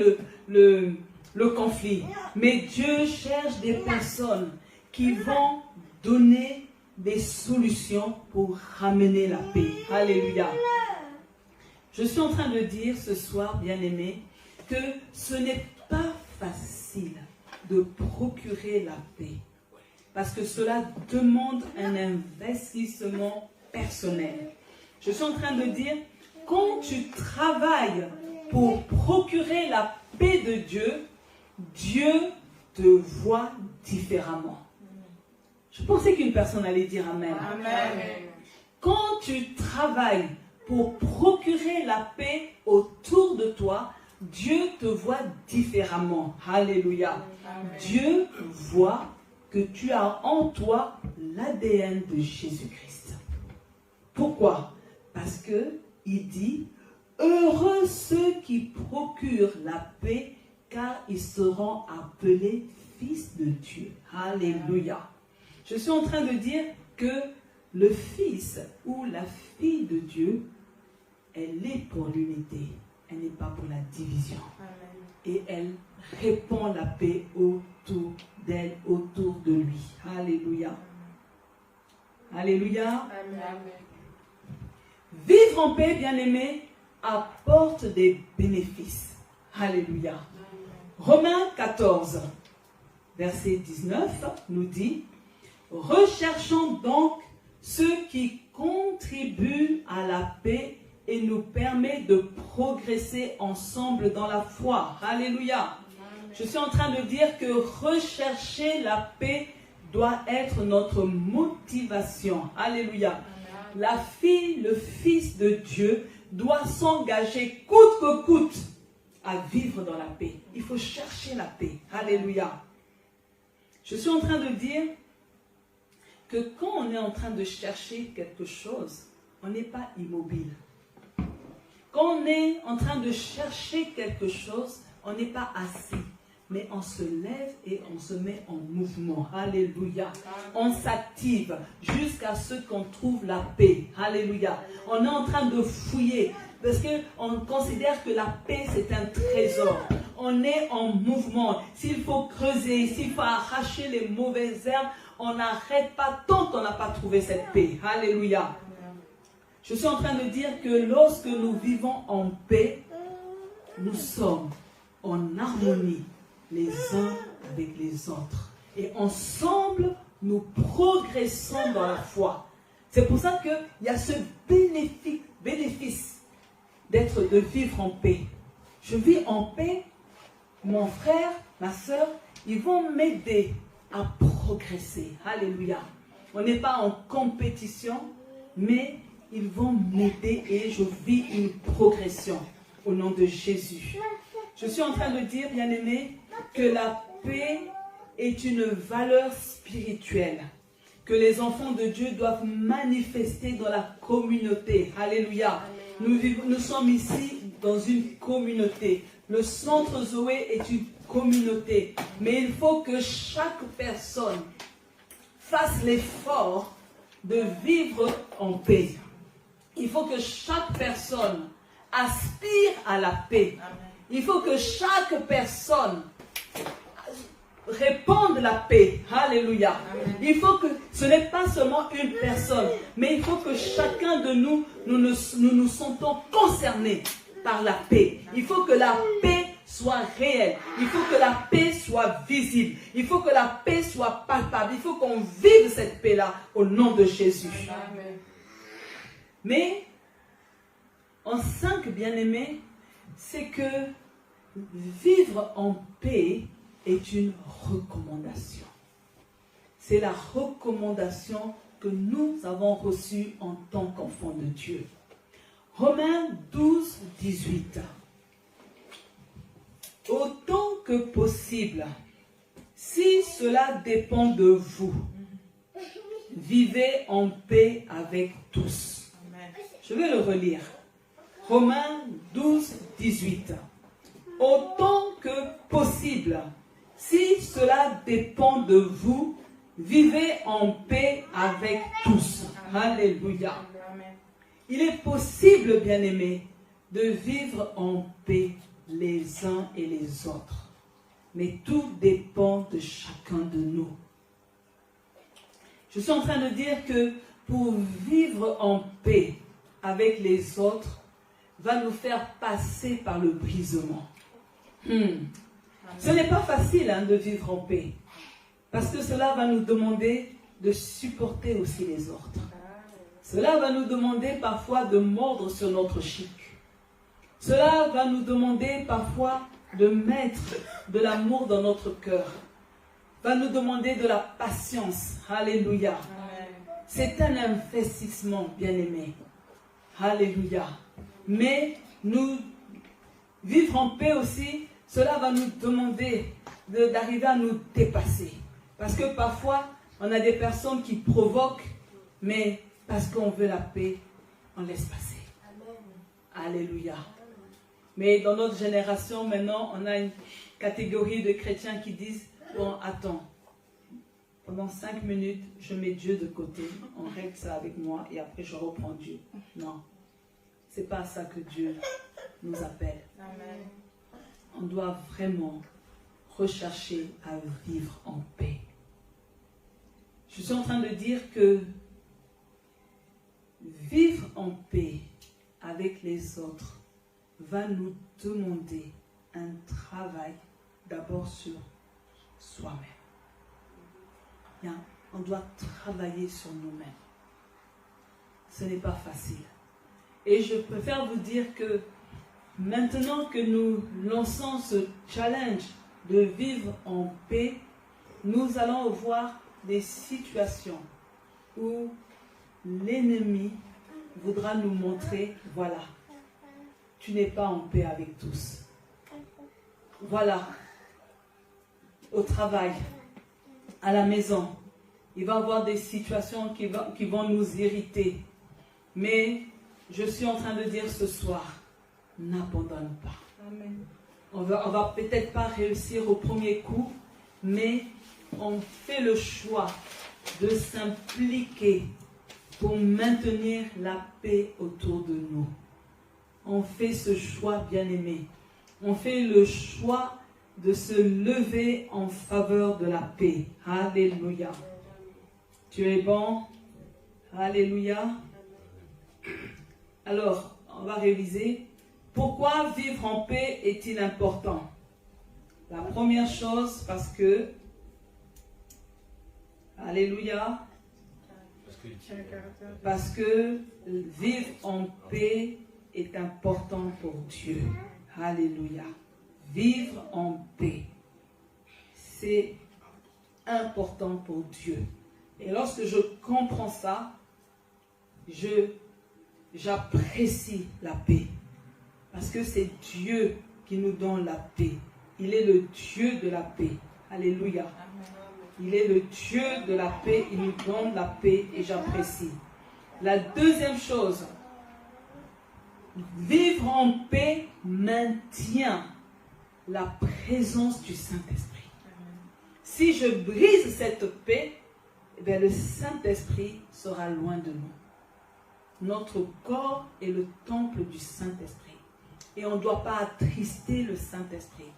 le conflit. Mais Dieu cherche des personnes qui vont donner des solutions pour ramener la paix. Alléluia. Je suis en train de dire ce soir, bien-aimés, que ce n'est pas facile de procurer la paix. Parce que cela demande un investissement personnel. Je suis en train de dire, quand tu travailles pour procurer la paix de Dieu, Dieu te voit différemment. Je pensais qu'une personne allait dire Amen. Amen. Quand tu travailles pour procurer la paix autour de toi, Dieu te voit différemment. Alléluia. Amen. Dieu voit que tu as en toi l'ADN de Jésus-Christ. Pourquoi? Parce que il dit « Heureux ceux qui procurent la paix, car ils seront appelés fils de Dieu. » Alléluia. Je suis en train de dire que le fils ou la fille de Dieu, elle est pour l'unité. Elle n'est pas pour la division. Amen. Et elle répand la paix autour d'elle, autour de lui. Alléluia. Alléluia. Amen. Vivre en paix, bien-aimé, apporte des bénéfices. Alléluia. Amen. Romains 14, verset 19 nous dit « Recherchons donc ceux qui contribuent à la paix et nous permet de progresser ensemble dans la foi. » Alléluia. Amen. Je suis en train de dire que rechercher la paix doit être notre motivation. Alléluia. La fille, le fils de Dieu doit s'engager coûte que coûte à vivre dans la paix. Il faut chercher la paix. Alléluia. Je suis en train de dire que quand on est en train de chercher quelque chose, on n'est pas immobile. Quand on est en train de chercher quelque chose, on n'est pas assis, mais on se lève et on se met en mouvement. Alléluia. On s'active jusqu'à ce qu'on trouve la paix. Alléluia. On est en train de fouiller parce qu'on considère que la paix, c'est un trésor. On est en mouvement. S'il faut creuser, s'il faut arracher les mauvaises herbes, on n'arrête pas tant qu'on n'a pas trouvé cette paix. Alléluia. Je suis en train de dire que lorsque nous vivons en paix, nous sommes en harmonie les uns avec les autres. Et ensemble, nous progressons dans la foi. C'est pour ça qu'il y a ce bénéfice de vivre en paix. Je vis en paix, mon frère, ma soeur, ils vont m'aider à progresser. Alléluia. On n'est pas en compétition, mais ils vont m'aider et je vis une progression au nom de Jésus. Je suis en train de dire, bien-aimés, que la paix est une valeur spirituelle que les enfants de Dieu doivent manifester dans la communauté. Alléluia. Nous sommes ici dans une communauté. Le centre Zoé est une communauté. Mais il faut que chaque personne fasse l'effort de vivre en paix. Il faut que chaque personne aspire à la paix. Il faut que chaque personne répande la paix. Alléluia. Il faut que ce n'est pas seulement une personne, mais il faut que chacun de nous, nous sentons concernés par la paix. Il faut que la paix soit réelle. Il faut que la paix soit visible. Il faut que la paix soit palpable. Il faut qu'on vive cette paix-là au nom de Jésus. Amen. Mais en 5, bien-aimés, c'est que vivre en paix est une recommandation. C'est la recommandation que nous avons reçue en tant qu'enfants de Dieu. Romains 12, 18. Autant que possible, si cela dépend de vous, vivez en paix avec tous. Amen. Je vais le relire. Romains 12, 18. Autant que possible, si cela dépend de vous, vivez en paix avec tous. Alléluia. Il est possible, bien-aimés, de vivre en paix les uns et les autres. Mais tout dépend de chacun de nous. Je suis en train de dire que pour vivre en paix avec les autres, va nous faire passer par le brisement. Ce n'est pas facile de vivre en paix. Parce que cela va nous demander de supporter aussi les autres. Cela va nous demander parfois de mordre sur notre chic. Cela va nous demander parfois de mettre de l'amour dans notre cœur. Va nous demander de la patience. Alléluia. C'est un investissement, bien-aimé. Alléluia. Mais nous vivre en paix aussi, cela va nous demander d'arriver à nous dépasser. Parce que parfois, on a des personnes qui provoquent, mais parce qu'on veut la paix, on laisse passer. Amen. Alléluia. Mais dans notre génération, maintenant, on a une catégorie de chrétiens qui disent, bon, attends, pendant 5 minutes, je mets Dieu de côté, on règle ça avec moi et après je reprends Dieu. Non, c'est pas ça que Dieu nous appelle. Amen. On doit vraiment rechercher à vivre en paix. Je suis en train de dire que vivre en paix avec les autres va nous demander un travail d'abord sur soi-même. On doit travailler sur nous-mêmes. Ce n'est pas facile. Et je préfère vous dire que maintenant que nous lançons ce challenge de vivre en paix, nous allons voir des situations où l'ennemi voudra nous montrer, voilà, tu n'es pas en paix avec tous. Voilà, au travail, à la maison, il va y avoir des situations qui vont nous irriter. Mais je suis en train de dire ce soir, n'abandonne pas. Amen. On va peut-être pas réussir au premier coup, mais on fait le choix de s'impliquer pour maintenir la paix autour de nous. On fait ce choix, bien-aimé. On fait le choix de se lever en faveur de la paix. Alléluia. Tu es bon? Alléluia. Alors, on va réviser. Pourquoi vivre en paix est-il important? La première chose, Alléluia. Parce que vivre en paix est important pour Dieu. Alléluia. Vivre en paix, c'est important pour Dieu. Et lorsque je comprends ça, j'apprécie la paix. Parce que c'est Dieu qui nous donne la paix. Il est le Dieu de la paix. Alléluia. Il est le Dieu de la paix. Il nous donne la paix et j'apprécie. La deuxième chose, vivre en paix maintient la présence du Saint-Esprit. Si je brise cette paix, eh bien, le Saint-Esprit sera loin de nous. Notre corps est le temple du Saint-Esprit. Et on ne doit pas attrister le Saint-Esprit.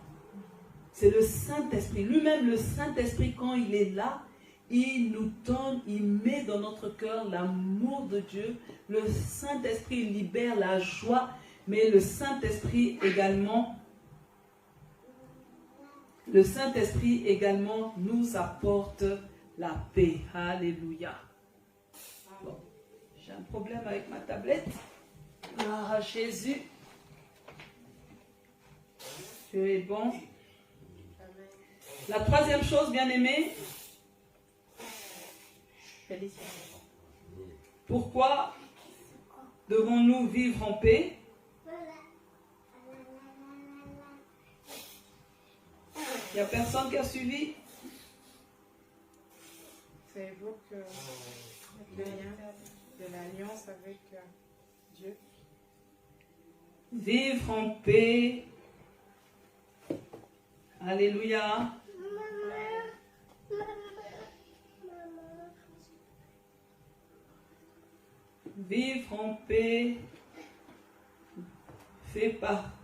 C'est le Saint-Esprit. Lui-même, le Saint-Esprit, quand il est là, il nous donne, il met dans notre cœur l'amour de Dieu. Le Saint-Esprit libère la joie, mais le Saint-Esprit également nous apporte la paix. Alléluia. Bon, j'ai un problème avec ma tablette. Ah, Jésus. Tu es bon. La troisième chose, bien-aimée. Pourquoi devons-nous vivre en paix? Il n'y a personne qui a suivi? Ça évoque le lien de l'alliance avec Dieu. Vivre en paix. Alléluia. Vivre en paix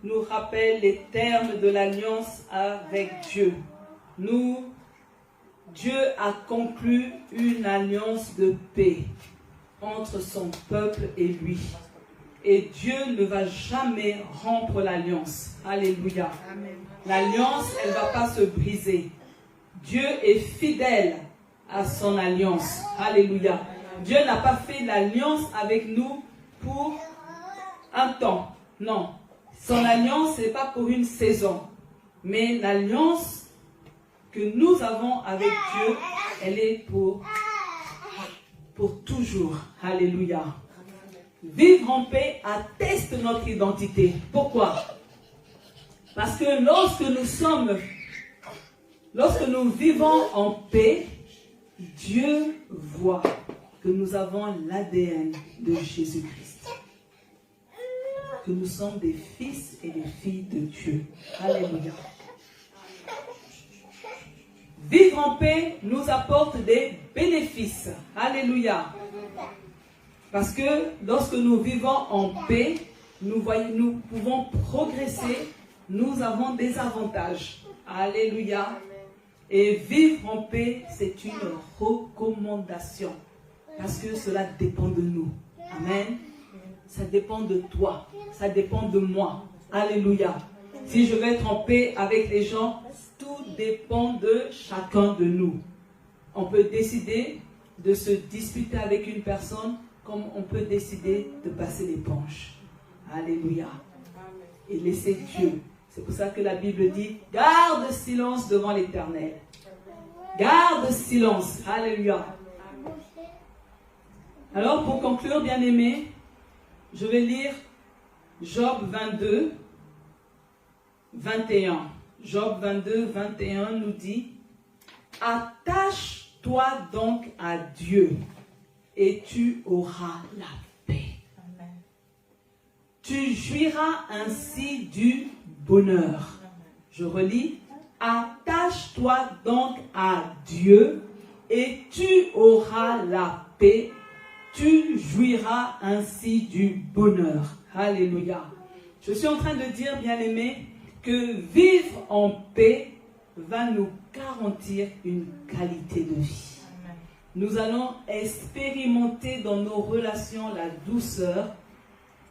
nous rappelle les termes de l'alliance avec Dieu. Dieu a conclu une alliance de paix entre son peuple et lui. Et Dieu ne va jamais rompre l'alliance. Alléluia. L'alliance, elle ne va pas se briser. Dieu est fidèle à son alliance. Alléluia. Dieu n'a pas fait l'alliance avec nous pour un temps. Non. Son alliance, ce n'est pas pour une saison. Mais l'alliance que nous avons avec Dieu, elle est pour toujours. Alléluia. Vivre en paix atteste notre identité. Pourquoi? Parce que lorsque nous vivons en paix, Dieu voit que nous avons l'ADN de Jésus-Christ. Que nous sommes des fils et des filles de Dieu. Alléluia. Vivre en paix nous apporte des bénéfices. Alléluia. Parce que lorsque nous vivons en paix, nous pouvons progresser, nous avons des avantages. Alléluia. Et vivre en paix, c'est une recommandation. Parce que cela dépend de nous. Amen. Ça dépend de toi. Ça dépend de moi. Alléluia. Si je veux être en paix avec les gens, tout dépend de chacun de nous. On peut décider de se disputer avec une personne, comme on peut décider de passer l'éponge. Alléluia. Et laisser Dieu. C'est pour ça que la Bible dit, garde silence devant l'Éternel. Garde silence. Alléluia. Alors, pour conclure, bien-aimés, je vais lire Job 22, 21. Job 22, 21 nous dit « Attache-toi donc à Dieu et tu auras la paix. Amen. Tu jouiras ainsi du bonheur. » Je relis « Attache-toi donc à Dieu et tu auras la paix. Tu jouiras ainsi du bonheur. » Alléluia. Je suis en train de dire, bien-aimés, que vivre en paix va nous garantir une qualité de vie. Amen. Nous allons expérimenter dans nos relations la douceur.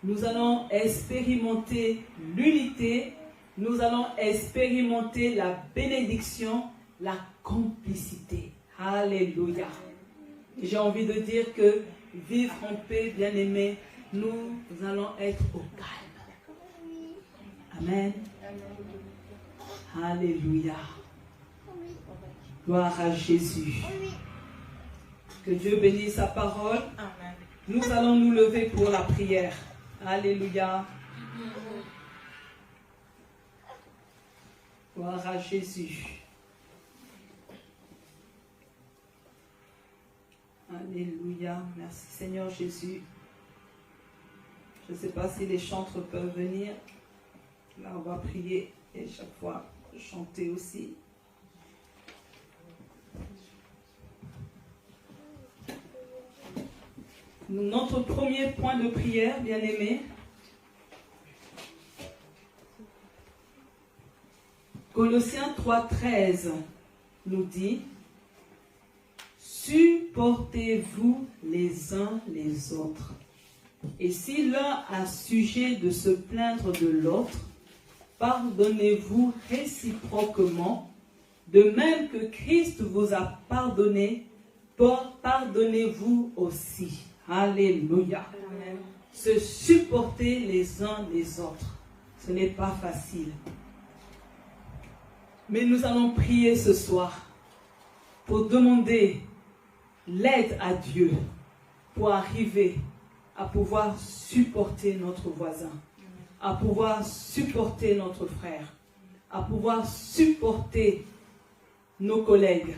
Nous allons expérimenter l'unité. Nous allons expérimenter la bénédiction, la complicité. Alléluia. J'ai envie de dire que vivre en paix, bien-aimés, nous allons être au calme. Amen. Alléluia. Gloire à Jésus. Que Dieu bénisse sa parole. Amen. Nous allons nous lever pour la prière. Alléluia. Gloire à Jésus. Alléluia. Merci Seigneur Jésus. Je ne sais pas si les chantres peuvent venir. Là, on va prier et chaque fois chanter aussi. Notre premier point de prière, bien-aimé, Colossiens 3,13 nous dit « Supportez-vous les uns les autres. Et si l'un a sujet de se plaindre de l'autre, pardonnez-vous réciproquement, de même que Christ vous a pardonné, pardonnez-vous aussi. » Alléluia. Amen. Se supporter les uns les autres, ce n'est pas facile. Mais nous allons prier ce soir pour demander l'aide à Dieu pour arriver à pouvoir supporter notre voisin, à pouvoir supporter notre frère, à pouvoir supporter nos collègues.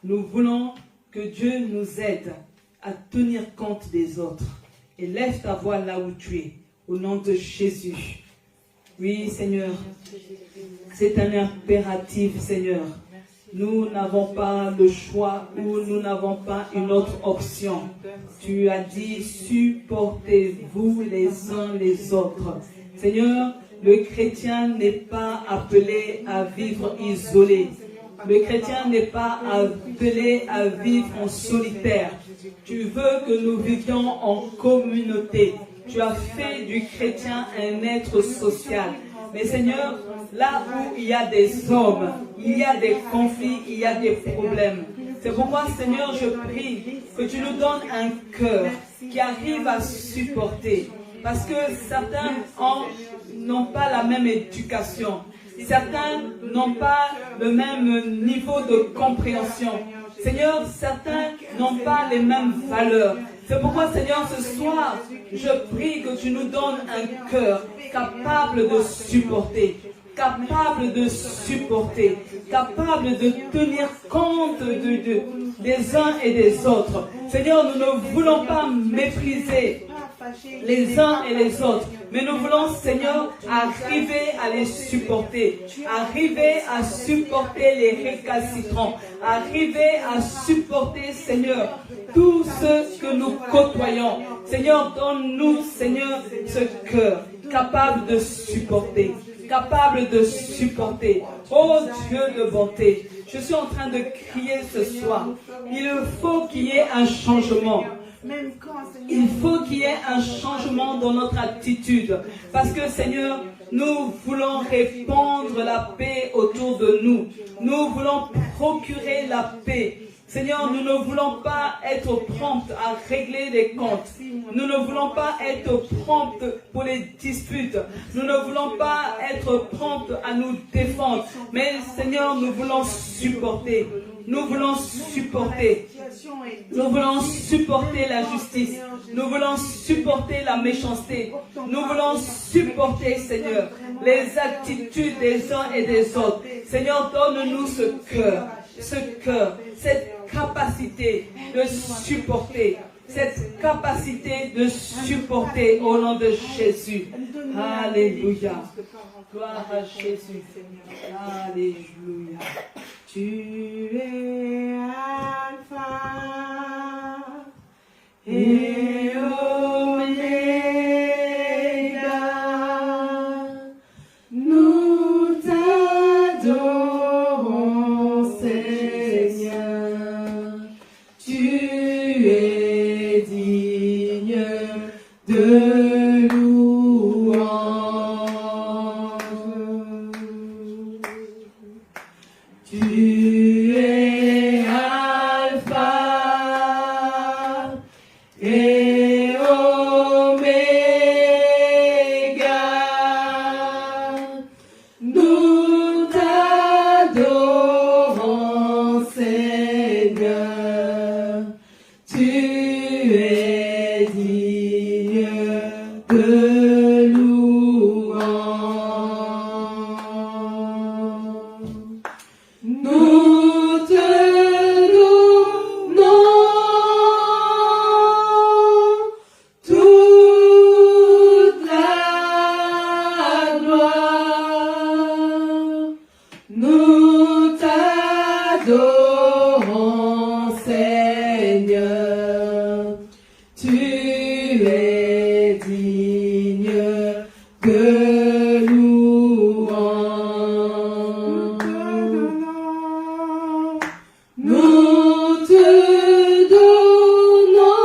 Nous voulons que Dieu nous aide à tenir compte des autres. Et lève ta voix là où tu es, au nom de Jésus. Oui, Seigneur, c'est un impératif, Seigneur. Nous n'avons pas le choix ou nous n'avons pas une autre option. Tu as dit, supportez-vous les uns les autres. Seigneur, le chrétien n'est pas appelé à vivre isolé. Le chrétien n'est pas appelé à vivre en solitaire. Tu veux que nous vivions en communauté. Tu as fait du chrétien un être social. Mais Seigneur, là où il y a des hommes, il y a des conflits, il y a des problèmes. C'est pourquoi, Seigneur, je prie que tu nous donnes un cœur qui arrive à supporter. Parce que certains n'ont pas la même éducation. Certains n'ont pas le même niveau de compréhension. Seigneur, certains n'ont pas les mêmes valeurs. C'est pourquoi, Seigneur, ce soir, je prie que tu nous donnes un cœur capable de supporter, capable de supporter, capable de tenir compte des uns et des autres. Seigneur, nous ne voulons pas mépriser les uns et les autres, mais nous voulons, Seigneur, arriver à les supporter, arriver à supporter les récalcitrants, arriver à supporter, Seigneur, tous ceux que nous côtoyons. Seigneur, donne-nous, Seigneur, ce cœur capable de supporter, capable de supporter. Oh Dieu de bonté, je suis en train de crier ce soir. Il faut qu'il y ait un changement. Il faut qu'il y ait un changement dans notre attitude. Parce que, Seigneur, nous voulons répandre la paix autour de nous. Nous voulons procurer la paix. Seigneur, nous ne voulons pas être promptes à régler les comptes. Nous ne voulons pas être promptes pour les disputes. Nous ne voulons pas être promptes à nous défendre. Mais Seigneur, nous voulons supporter. Nous voulons supporter. Nous voulons supporter la justice. Nous voulons supporter la méchanceté. Nous voulons supporter, Seigneur, les attitudes des uns et des autres. Seigneur, donne-nous ce cœur, cette capacité de supporter. Cette capacité de supporter au nom de Jésus. Alléluia. Gloire à Jésus. Alléluia. Tu es Alpha et Oméga. Nous t'adorons, Seigneur. Tu es digne de louange. Tu es Alpha et Oméga. Nous t'adorons, Seigneur. Tu es digne de louange. Nous te donnons toute la gloire. Nous t'adorons, Seigneur. Tu es digne de louange. Nous te donnons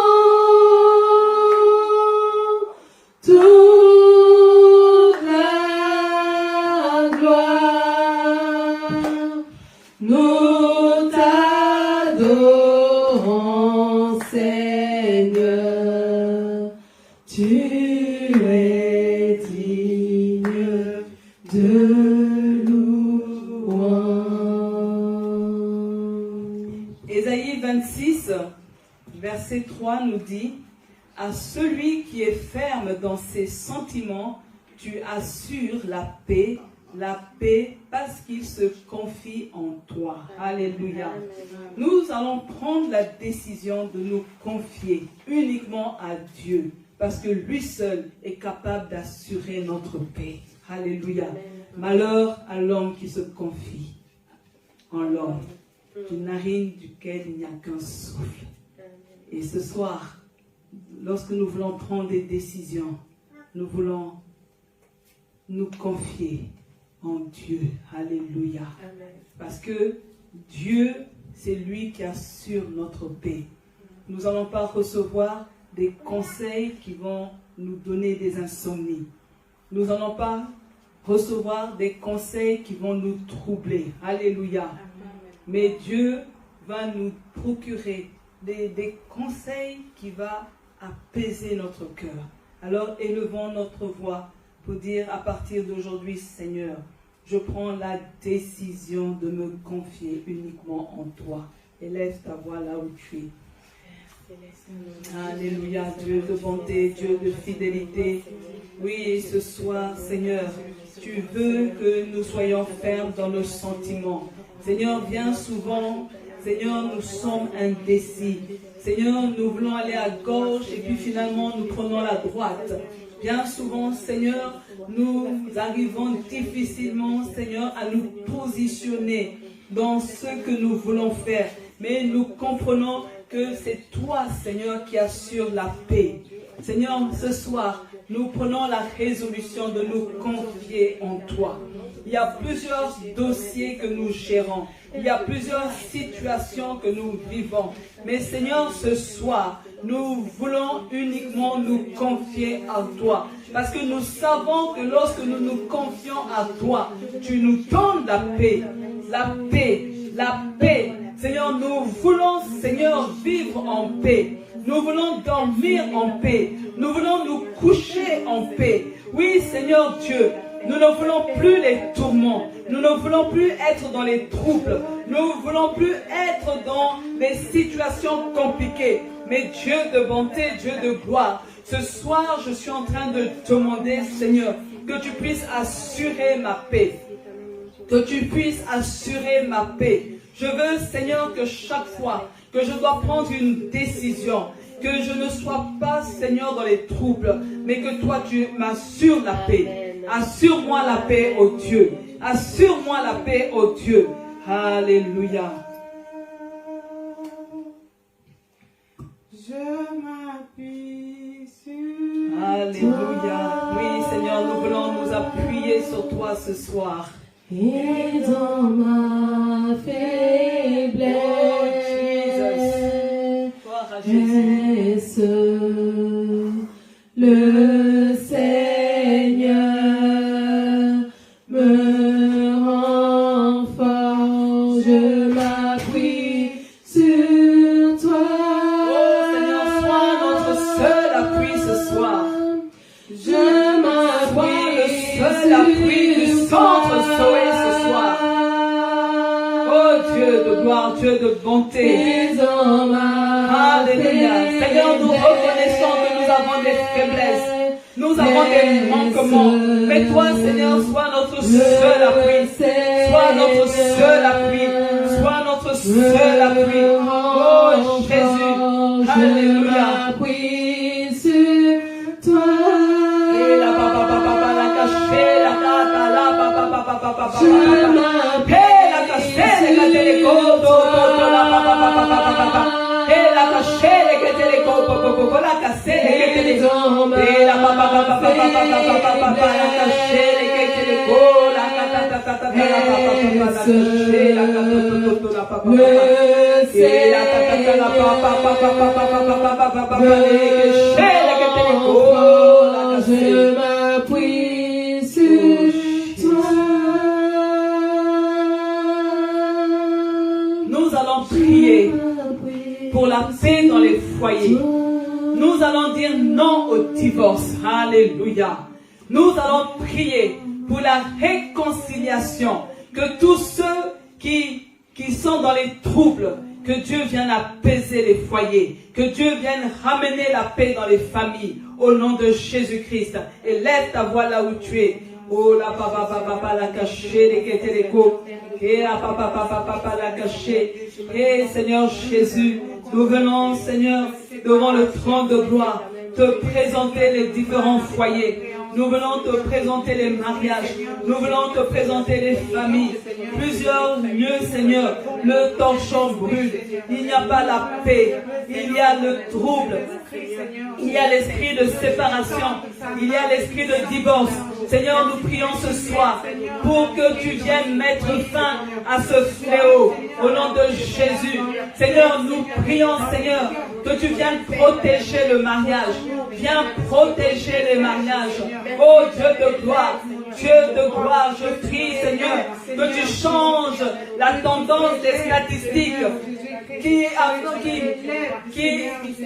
toute la gloire. Nous t'adorons, Seigneur. Tu es digne de louange. Ésaïe 26, verset 3 nous dit: à celui qui est ferme dans ses sentiments, tu assures la paix parce qu'il se confie en toi. Alléluia. Nous allons prendre la décision de nous confier uniquement à Dieu, parce que lui seul est capable d'assurer notre paix. Alléluia. Malheur à l'homme qui se confie en l'homme, d'une narine duquel il n'y a qu'un souffle. Et ce soir, lorsque nous voulons prendre des décisions, nous voulons nous confier en Dieu. Alléluia. Parce que Dieu, c'est lui qui assure notre paix. Nous n'allons pas recevoir des conseils qui vont nous donner des insomnies. Nous n'allons pas recevoir des conseils qui vont nous troubler. Alléluia. Mais Dieu va nous procurer des conseils qui vont apaiser notre cœur. Alors élevons notre voix pour dire à partir d'aujourd'hui: Seigneur, je prends la décision de me confier uniquement en toi. Élève ta voix là où tu es. Alléluia, Dieu de bonté, Dieu de fidélité. Oui, ce soir, Seigneur, tu veux que nous soyons fermes dans nos sentiments. Seigneur, bien souvent, Seigneur, nous sommes indécis. Seigneur, nous voulons aller à gauche et puis finalement nous prenons la droite. Bien souvent, Seigneur, nous arrivons difficilement, Seigneur, à nous positionner dans ce que nous voulons faire. Mais nous comprenons que c'est toi, Seigneur, qui assure la paix. Seigneur, ce soir, nous prenons la résolution de nous confier en toi. Il y a plusieurs dossiers que nous gérons. Il y a plusieurs situations que nous vivons. Mais Seigneur, ce soir, nous voulons uniquement nous confier à toi. Parce que nous savons que lorsque nous nous confions à toi, tu nous donnes la paix. La paix, la paix. Seigneur, nous voulons, Seigneur, vivre en paix. Nous voulons dormir en paix. Nous voulons nous coucher en paix. Oui, Seigneur Dieu, nous ne voulons plus les tourments. Nous ne voulons plus être dans les troubles. Nous ne voulons plus être dans des situations compliquées. Mais Dieu de bonté, Dieu de gloire, ce soir, je suis en train de demander, Seigneur, que tu puisses assurer ma paix. Que tu puisses assurer ma paix. Je veux, Seigneur, que chaque fois que je dois prendre une décision, que je ne sois pas, Seigneur, dans les troubles, mais que toi, tu m'assures la paix. Assure-moi la paix, ô Dieu. Assure-moi la paix, ô Dieu. Alléluia. Je m'appuie sur Alléluia. Oui, Seigneur, nous voulons nous appuyer sur toi ce soir. Et dans ma faiblesse, le Seigneur me rend fort, je m'appuie sur toi. Oh Seigneur, sois notre seul appui ce soir. Je m'appuie le seul appui du centre Zoé ce soir. Oh Dieu de gloire, Dieu de bonté. Alléluia. Seigneur, nous reconnaissons que nous avons des faiblesses. Nous avons des manquements. Mais toi, Seigneur, sois notre seul appui. Sois notre seul appui. Sois notre seul appui. Oh Jésus. Alléluia. Je m'appuie sur toi. Nous allons prier pour la paix dans les foyers. Nous allons dire non au divorce. Alléluia. Nous allons prier pour la réconciliation. Que tous ceux qui sont dans les troubles, que Dieu vienne apaiser les foyers. Que Dieu vienne ramener la paix dans les familles. Au nom de Jésus-Christ. Et lève ta voix là où tu es. Oh la papa la caché les kétéléco. Et la papa la caché. Et Seigneur Jésus, nous venons, Seigneur, devant le trône de gloire, te présenter les différents foyers. Nous venons te présenter les mariages. Nous venons te présenter les familles. Plusieurs lieux, Seigneur. Le torchon brûle. Il n'y a pas la paix. Il y a le trouble. Il y a l'esprit de séparation. Il y a l'esprit de divorce. Seigneur, nous prions ce soir pour que tu viennes mettre fin à ce fléau. Au nom de Jésus. Seigneur, nous prions, Seigneur, que tu viennes protéger le mariage. Viens protéger les mariages. Oh Dieu de gloire, je prie, Seigneur, que tu changes la tendance des statistiques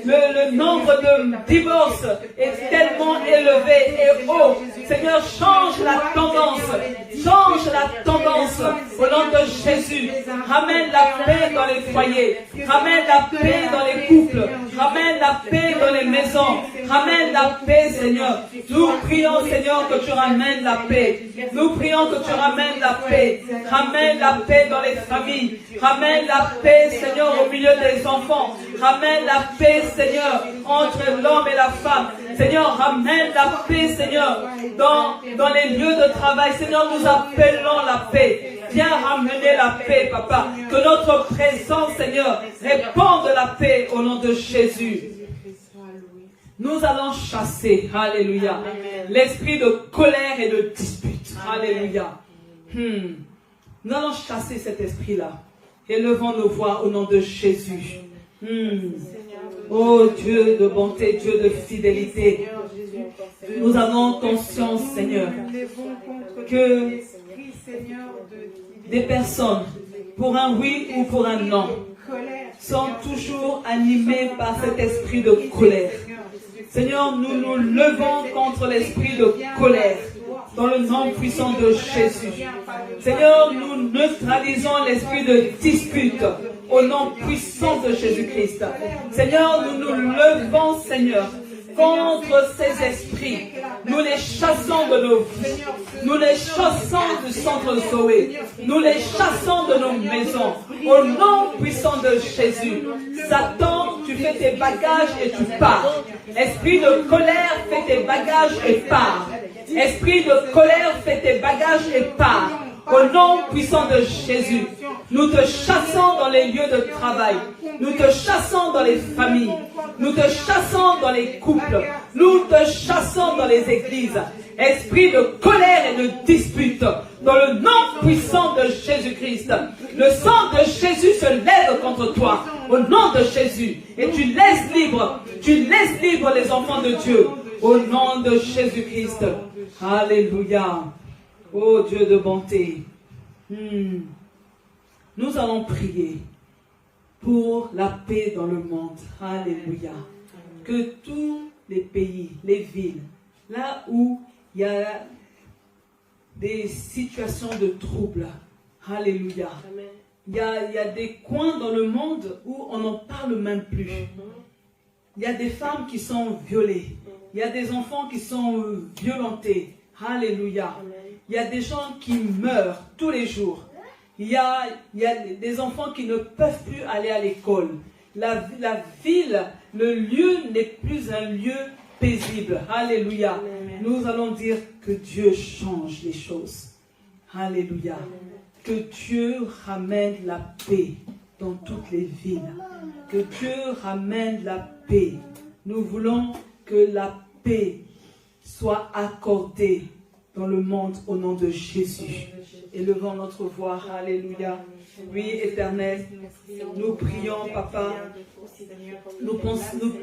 le nombre de divorces est tellement élevé et haut. Seigneur, change la tendance au nom de Jésus. Ramène la paix dans les foyers, ramène la paix dans les couples, ramène la paix dans les maisons, ramène la paix, Seigneur. Nous prions, Seigneur, que tu ramènes la paix. Nous prions que tu ramènes la paix. Ramène la paix dans les familles. Ramène la paix, Seigneur, au milieu des enfants. Ramène la paix, Seigneur, entre l'homme et la femme. Seigneur, ramène la paix, Seigneur, dans les lieux de travail. Seigneur, nous appelons la paix. Viens ramener la paix, Papa. Que notre présence, Seigneur, répande la paix au nom de Jésus. Nous allons chasser, alléluia, l'esprit de colère et de dispute. Alléluia. Nous allons chasser cet esprit-là. Élevons nos voix au nom de Jésus. Oh Dieu de bonté, Dieu de fidélité. Nous avons conscience, Seigneur, que des personnes, pour un oui ou pour un non, sont toujours animées par cet esprit de colère. Seigneur, nous nous levons contre l'esprit de colère. dans le nom puissant de Jésus. Seigneur, nous neutralisons l'esprit de dispute au nom puissant de Jésus-Christ. Seigneur, nous nous levons, Seigneur, contre ces esprits. Nous les chassons de nos vies. Nous les chassons du centre Zoé. Nous les chassons de nos maisons. Au nom puissant de Jésus. Satan, tu fais tes bagages et tu pars. Esprit de colère, fais tes bagages et pars. Esprit de colère, fais tes bagages et pars. Au nom puissant de Jésus, nous te chassons dans les lieux de travail. Nous te chassons dans les familles. Nous te chassons dans les couples. Nous te chassons dans les églises. Esprit de colère et de dispute, dans le nom puissant de Jésus-Christ. Le sang de Jésus se lève contre toi, au nom de Jésus. Et tu laisses libre les enfants de Dieu, au nom de Jésus-Christ. Alléluia. Oh Dieu de bonté. Nous allons prier pour la paix dans le monde. Alléluia. Que tous les pays, les villes, là où il y a des situations de trouble. Alléluia. Il y a des coins dans le monde où on n'en parle même plus. Il y a des femmes qui sont violées. Il y a des enfants qui sont violentés. Alléluia. Il y a des gens qui meurent tous les jours. Il y a des enfants qui ne peuvent plus aller à l'école. La ville, le lieu n'est plus un lieu paisible. Alléluia. Nous allons dire que Dieu change les choses. Alléluia. Que Dieu ramène la paix dans toutes les villes. Que Dieu ramène la paix. Nous voulons que la paix soit accordée dans le monde au nom de Jésus. Élevons notre voix. Alléluia. Oui, Éternel, nous prions, Papa. Nous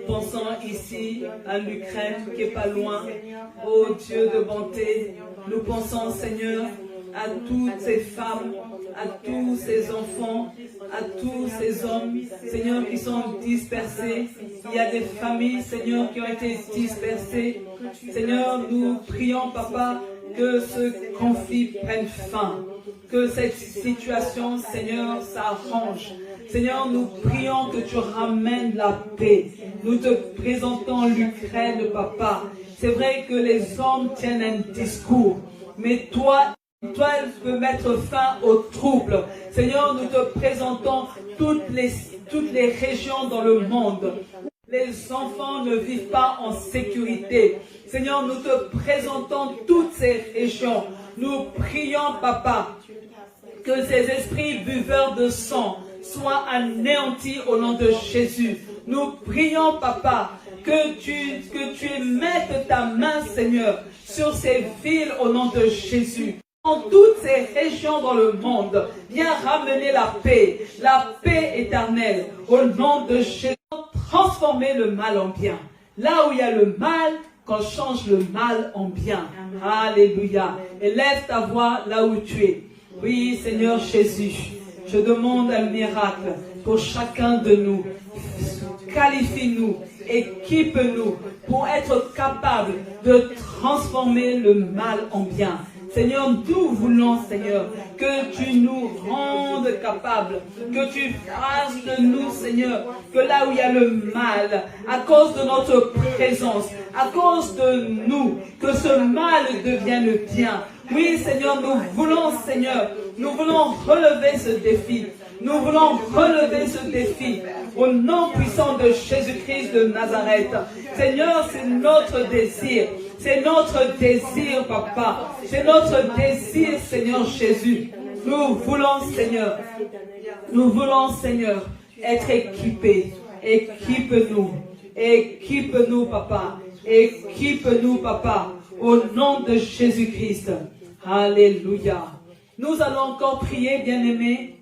pensons ici à l'Ukraine qui n'est pas loin. Oh Dieu de bonté, nous pensons, Seigneur, à toutes ces femmes, à tous ces enfants, à tous ces hommes, Seigneur, qui sont dispersés. Il y a des familles, Seigneur, qui ont été dispersées. Seigneur, nous prions, Papa, que ce conflit prenne fin. Que cette situation, Seigneur, s'arrange. Seigneur, nous prions que tu ramènes la paix. Nous te présentons l'Ukraine, Papa. C'est vrai que les hommes tiennent un discours, mais toi, tu peux mettre fin au trouble. Seigneur, nous te présentons toutes les régions dans le monde. Les enfants ne vivent pas en sécurité. Seigneur, nous te présentons toutes ces régions. Nous prions, Papa, que ces esprits buveurs de sang soient anéantis au nom de Jésus. Nous prions, Papa, que tu mettes ta main, Seigneur, sur ces villes au nom de Jésus. Dans toutes ces régions dans le monde, viens ramener la paix éternelle au nom de Jésus. Transformer le mal en bien. Là où il y a le mal, qu'on change le mal en bien. Alléluia. Élève ta voix là où tu es. Oui, Seigneur Jésus, je demande un miracle pour chacun de nous. Qualifie-nous, équipe-nous pour être capable de transformer le mal en bien. Seigneur, nous voulons, Seigneur, que tu nous rendes capables, que tu fasses de nous, Seigneur, que là où il y a le mal, à cause de notre présence, à cause de nous, que ce mal devienne bien. Oui, Seigneur, nous voulons, Seigneur, nous voulons relever ce défi. Nous voulons relever ce défi au nom puissant de Jésus-Christ de Nazareth. Seigneur, c'est notre désir. C'est notre désir, Papa. C'est notre désir, Seigneur Jésus. Nous voulons, Seigneur, être équipés. Équipe-nous. Équipe-nous, Papa. Équipe-nous, Papa. Au nom de Jésus-Christ. Alléluia. Nous allons encore prier, bien-aimés,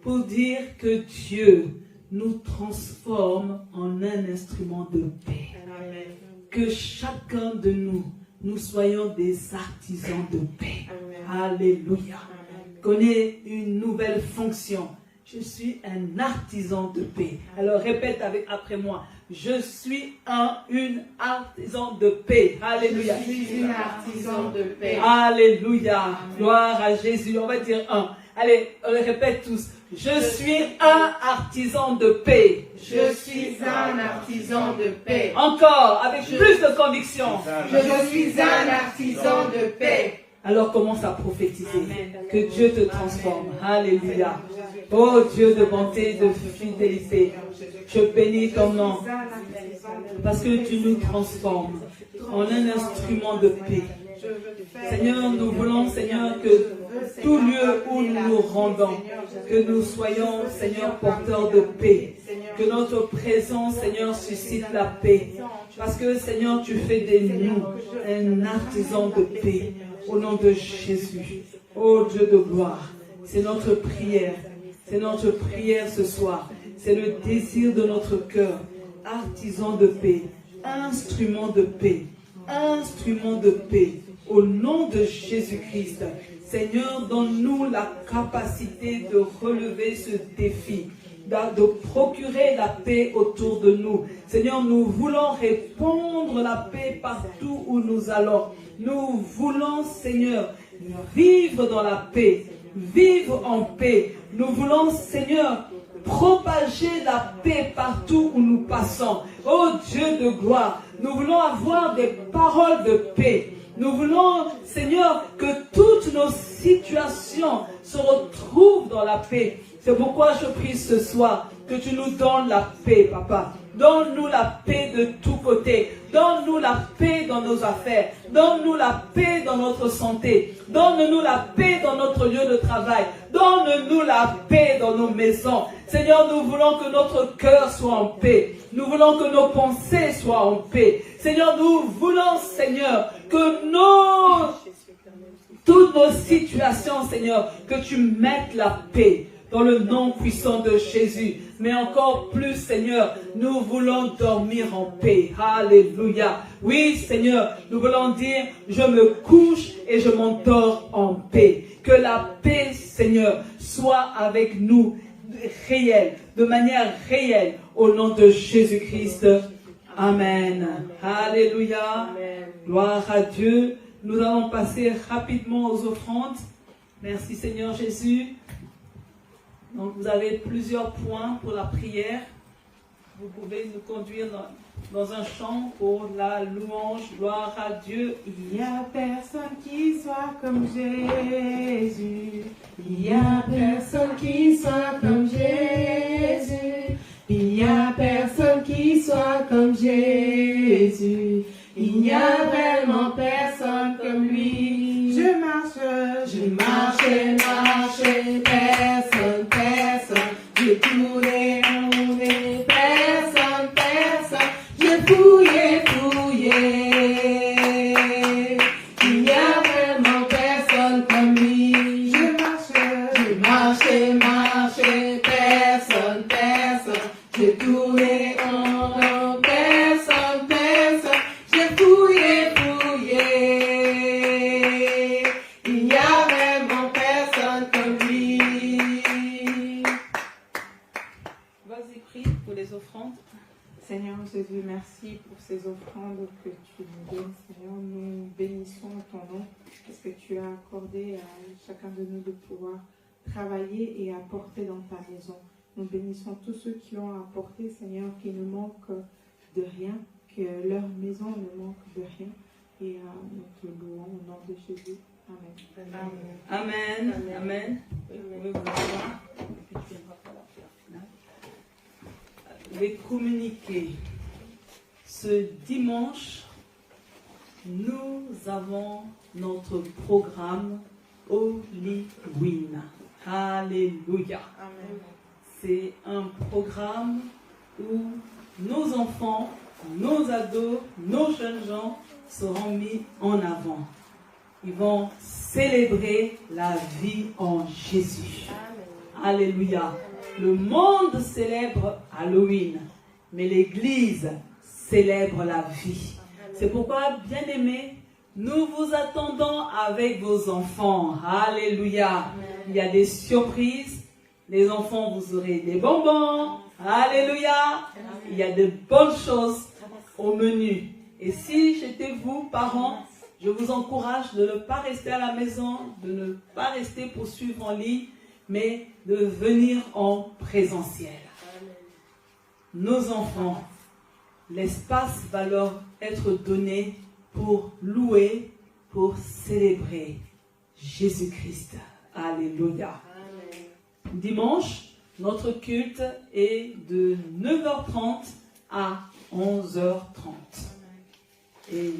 pour dire que Dieu nous transforme en un instrument de paix. Amen. Que chacun de nous soyons des artisans de paix. Amen. Alléluia. Qu'on ait une nouvelle fonction. Je suis un artisan de paix. Alors répète après moi. Je suis une artisan de paix. Alléluia. Je suis une artisan de paix. Alléluia. Gloire à Jésus. On va dire un. Allez, on le répète tous. Je suis un artisan de paix. Je suis un artisan de paix. Encore, avec plus de conviction. Je suis un artisan de paix. Alors commence à prophétiser. Que Dieu te transforme. Alléluia. Oh Dieu de bonté, de fidélité. Je bénis ton nom. Parce que tu nous transformes en un instrument de paix. Seigneur, nous voulons, Seigneur, que tout lieu où nous nous rendons, que nous soyons, Seigneur, porteurs de paix. Que notre présence, Seigneur, suscite la paix. Parce que, Seigneur, tu fais de nous un artisan de paix. Au nom de Jésus. Oh Dieu de gloire. C'est notre prière. C'est notre prière ce soir. C'est le désir de notre cœur. Artisan de paix. Instrument de paix. Instrument de paix. Au nom de Jésus-Christ, Seigneur, donne-nous la capacité de relever ce défi, de procurer la paix autour de nous. Seigneur, nous voulons répandre la paix partout où nous allons. Nous voulons, Seigneur, vivre dans la paix, vivre en paix. Nous voulons, Seigneur, propager la paix partout où nous passons. Oh Dieu de gloire, nous voulons avoir des paroles de paix. Nous voulons, Seigneur, que toutes nos situations se retrouvent dans la paix. C'est pourquoi je prie ce soir que tu nous donnes la paix, Papa. Donne-nous la paix de tous côtés. Donne-nous la paix dans nos affaires. Donne-nous la paix dans notre santé. Donne-nous la paix dans notre lieu de travail. Donne-nous la paix dans nos maisons. Seigneur, nous voulons que notre cœur soit en paix. Nous voulons que nos pensées soient en paix. Seigneur, nous voulons, Seigneur, que toutes nos situations, Seigneur, que tu mettes la paix dans le nom puissant de Jésus. Mais encore plus, Seigneur, nous voulons dormir en paix. Alléluia. Oui, Seigneur, nous voulons dire, je me couche et je m'endors en paix. Que la paix, Seigneur, soit avec nous, réelle, de manière réelle, au nom de Jésus-Christ. Amen. Alléluia. Amen. Gloire à Dieu. Nous allons passer rapidement aux offrandes. Merci Seigneur Jésus. Donc vous avez plusieurs points pour la prière. Vous pouvez nous conduire dans un chant pour la louange. Gloire à Dieu. Il n'y a personne qui soit comme Jésus. Il n'y a personne qui soit comme Jésus. Il n'y a personne qui soit comme Jésus. Il n'y a vraiment personne comme lui. Je marche, personne, j'ai tourné, personne, j'ai fouillé. Il n'y a vraiment personne comme lui. je marche, personne, j'ai tourné en personne, j'ai fouillé. Il n'y a vraiment personne comme lui. Vas-y, prie pour les offrandes. Seigneur Jésus, merci pour ces offrandes que tu nous donnes. Seigneur, nous bénissons ton nom parce que tu as accordé à chacun de nous de pouvoir travailler et apporter dans ta maison. Nous bénissons tous ceux qui ont apporté, Seigneur, qui ne manquent de rien, que leur maison ne manque de rien. Et nous te louons au nom de Jésus. Amen. Amen. Amen. Vous pouvez vous asseoir. Je vais communiquer. Ce dimanche, nous avons notre programme Holy Win. Alléluia. Amen. C'est un programme où nos enfants, nos ados, nos jeunes gens seront mis en avant. Ils vont célébrer la vie en Jésus. Alléluia. Le monde célèbre Halloween, mais l'Église célèbre la vie. C'est pourquoi, bien-aimés, nous vous attendons avec vos enfants. Alléluia. Il y a des surprises. Les enfants, vous aurez des bonbons, Alléluia. Il y a de bonnes choses au menu. Et si j'étais vous, parents, je vous encourage de ne pas rester à la maison, de ne pas rester pour suivre en ligne, mais de venir en présentiel. Nos enfants, l'espace va leur être donné pour louer, pour célébrer Jésus-Christ. Alléluia. Dimanche, notre culte est de 9h30 à 11h30. Et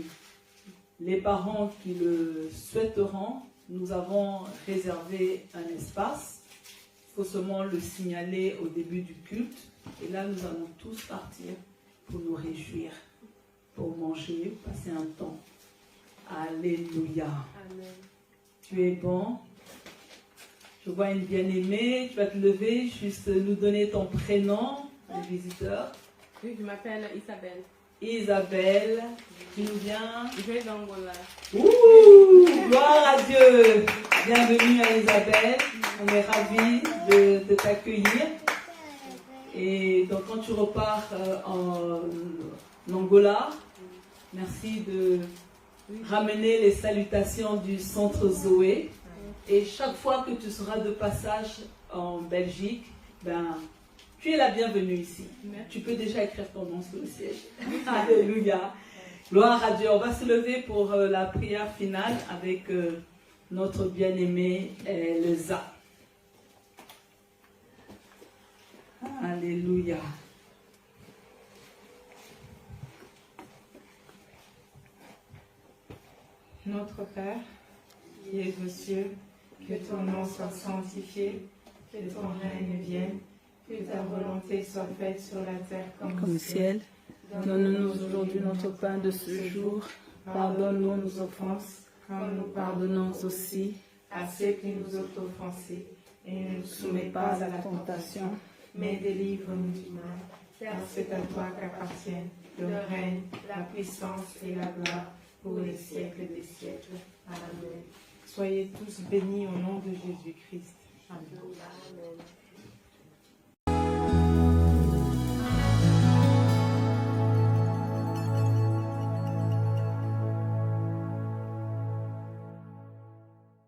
les parents qui le souhaiteront, nous avons réservé un espace. Il faut seulement le signaler au début du culte. Et là, nous allons tous partir pour nous réjouir, pour manger, passer un temps. Alléluia. Amen. Tu es bon. Je vois une bien-aimée. Tu vas te lever, juste nous donner ton prénom, les visiteurs. Oui, je m'appelle Isabelle. Isabelle, tu nous viens? Je vais d'Angola. Ouh, gloire à Dieu. Bienvenue à Isabelle. On est ravis de t'accueillir. Et donc quand tu repars en Angola, merci de ramener les salutations du centre Zoé. Et chaque fois que tu seras de passage en Belgique, tu es la bienvenue ici. Tu peux déjà écrire ton nom sur le siège. Alléluia. Gloire à Dieu. On va se lever pour la prière finale avec notre bien-aimée Elsa. Alléluia. Notre Père, qui es aux cieux, que ton nom soit sanctifié, que ton règne vienne, que ta volonté soit faite sur la terre comme au ciel. Donne-nous aujourd'hui notre pain de ce jour. Pardonne-nous nos offenses, comme nous pardonnons aussi à ceux qui nous ont offensés. Et ne nous soumets pas à la tentation, mais délivre-nous du mal. Car c'est à toi qu'appartiennent le règne, la puissance et la gloire pour les siècles des siècles. Amen. Soyez tous bénis au nom de Jésus-Christ. Amen.